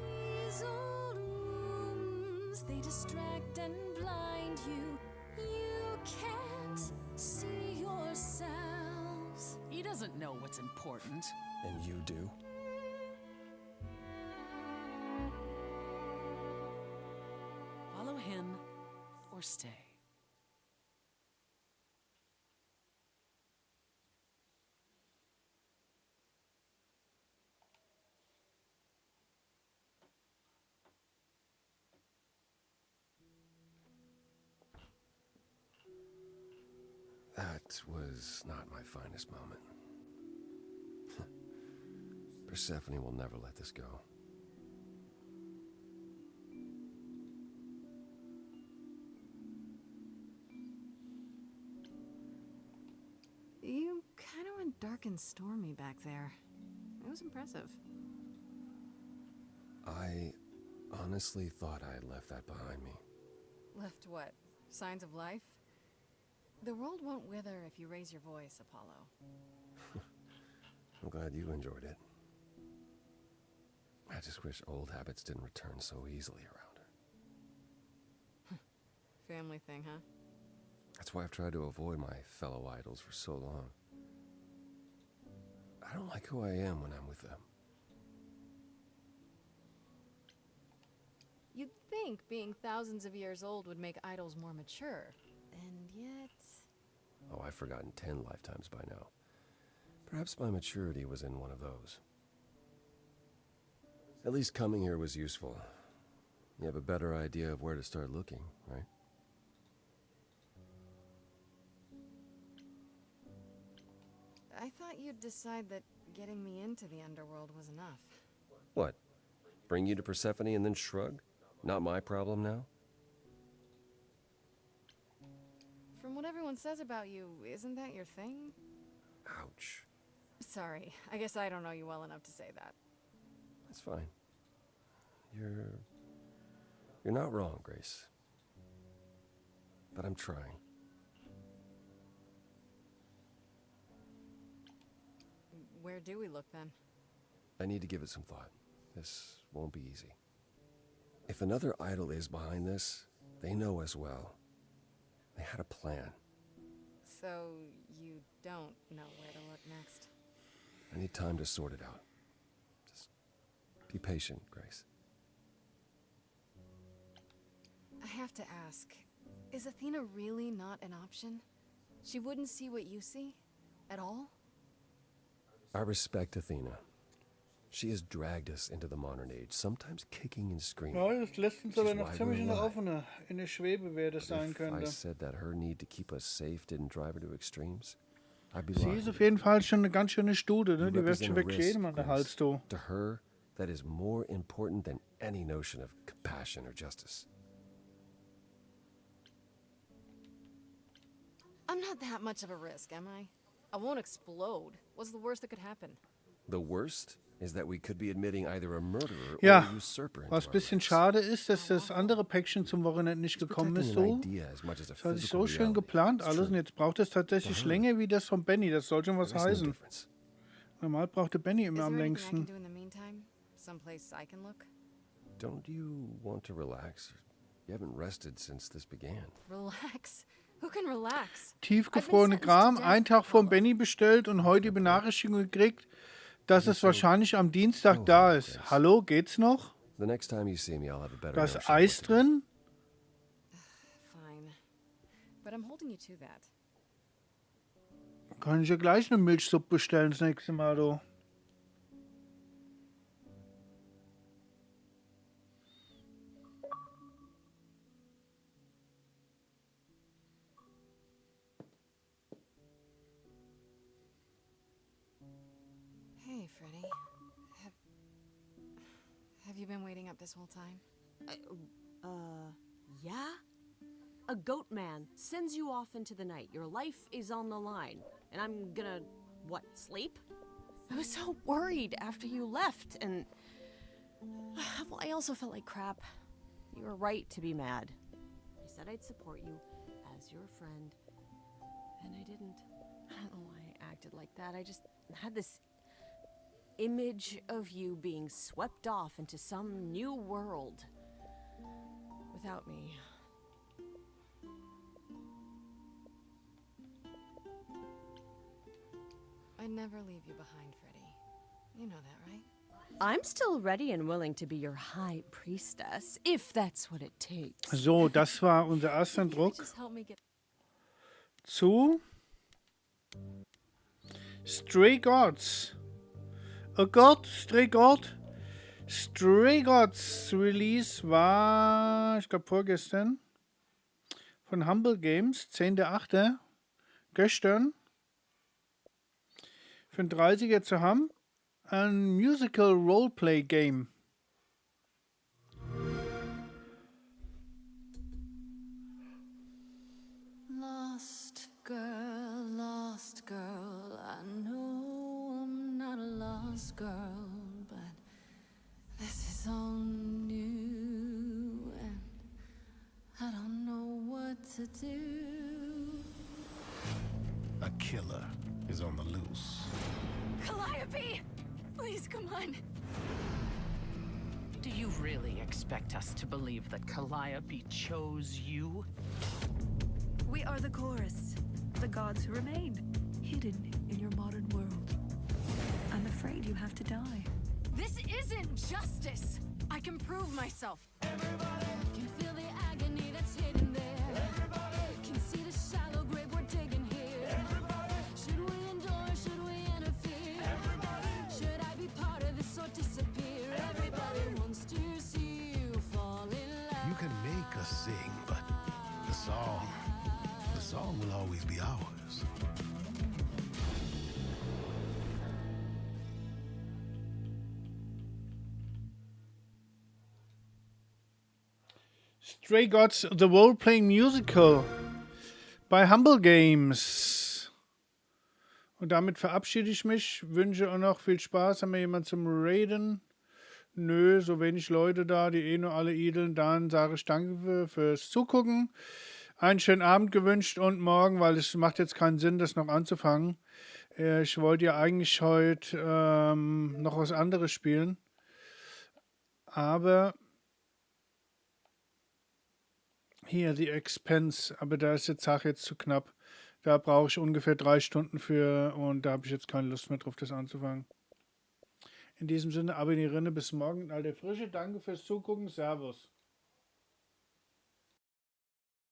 These old wounds, they distract and blind you. You can't see yourselves. He doesn't know what's important. And you do? Follow him or stay. That was not my finest moment. Persephone will never let this go. You kind of went dark and stormy back there. It was impressive. I honestly thought I had left that behind me. Left what? Signs of life? The world won't wither if you raise your voice, Apollo. I'm glad you enjoyed it. I just wish old habits didn't return so easily around her. Family thing, huh? That's why I've tried to avoid my fellow idols for so long. I don't like who I am when I'm with them. You'd think being thousands of years old would make idols more mature. And yet... Oh, I've forgotten 10 lifetimes by now. Perhaps my maturity was in one of those. At least coming here was useful. You have a better idea of where to start looking, right? I thought you'd decide that getting me into the underworld was enough. What? Bring you to Persephone and then shrug? Not my problem now? From what everyone says about you, isn't that your thing? Ouch. Sorry, I guess I don't know you well enough to say that. That's fine. You're not wrong, Grace. But I'm trying. Where do we look then? I need to give it some thought. This won't be easy. If another idol is behind this, they know as well. They had a plan. So you don't know where to look next? I need time to sort it out. Just be patient, Grace. I have to ask, is Athena really not an option? She wouldn't see what you see? At all? I respect Athena. She has dragged us into the modern age, sometimes kicking and screaming. Ja, das lässt uns aber noch ziemlich in der Schwebe, wer das sein könnte. I said that her need to keep us safe didn't drive her to extremes. I'd be Sie lying. ist auf jeden Fall schon eine ganz schöne Stude, ne? You Die wirft schon represent a wirklich risk, jedem an der Grace. Hals, du. To her, that is more important than any notion of compassion or justice. I'm not that much of a risk, am I? I won't explode. What's the worst that could happen? The worst is that we could be admitting either a murderer or Ja, a usurper into was our ein bisschen ranks. schade ist, dass das andere Päckchen zum Wochenende nicht gekommen ist, so. Das hatte ich so schön geplant alles und jetzt braucht es tatsächlich länger wie das von Benny. Das soll schon was heißen. Normal brauchte Benny immer am längsten. Do in the meantime? Someplace I can look? Don't you want to relax? You haven't rested since this began. Relax? Who can relax? Tiefgefrorene Kram, einen Tag vom Benny bestellt und heute die Benachrichtigung gekriegt, dass es wahrscheinlich am Dienstag da ist. Hallo, geht's noch? The next time you see me, I'll have a better Da ist notion of Eis what to do. drin? Fine. But I'm holding you to that. Kann ich ja gleich eine Milchsuppe bestellen das nächste Mal, du. Hey, Freddy. Have you been waiting up this whole time? Yeah? A goat man sends you off into the night. Your life is on the line. And I'm gonna, what, sleep? I was so worried after you left, and... well, I also felt like crap. You were right to be mad. I said I'd support you as your friend, and I didn't. I don't know why I acted like that. I just had this image of you being swept off into some new world without me. I'd never leave you behind, Freddy. You know that, right? I'm still ready and willing to be your high priestess, if that's what it takes. So, das war unser erster Eindruck Just help me get... zu Stray Gods. Oh Gott, Stray God. Stray Gods Release war, ich glaube, vorgestern. Von Humble Games, 10.8. Gestern. Für einen 30er zu haben. Ein Musical Roleplay Game. Lost girl, I know I'm not a lost girl, but this is all new and I don't know what to do. A killer is on the loose. Calliope! Please, come on. Do you really expect us to believe that Calliope chose you? We are the chorus, the gods who remain, hidden in your modern world. I'm afraid you have to die. This isn't justice. I can prove myself. Everybody can feel the agony that's hidden there. Everybody can see the shallow grave we're digging here. Everybody, should we endure? Should we interfere? Everybody, should I be part of this or disappear? Everybody wants to see you fall in love. You can make us sing, but the song will always be ours. Stray Gods, The Roleplaying Musical bei Humble Games. Und damit verabschiede ich mich. Wünsche auch noch viel Spaß. Haben wir jemanden zum Raiden? Nö, so wenig Leute da, die nur alle ideln. Dann sage ich danke fürs Zugucken. Einen schönen Abend gewünscht und morgen, weil es macht jetzt keinen Sinn, das noch anzufangen. Ich wollte ja eigentlich heute noch was anderes spielen. Aber hier, The Expense. Aber da ist die Sache jetzt zu knapp. Da brauche ich ungefähr 3 Stunden für und da habe ich jetzt keine Lust mehr drauf, das anzufangen. In diesem Sinne, abonnieren bis morgen in alter Frische. Danke fürs Zugucken. Servus.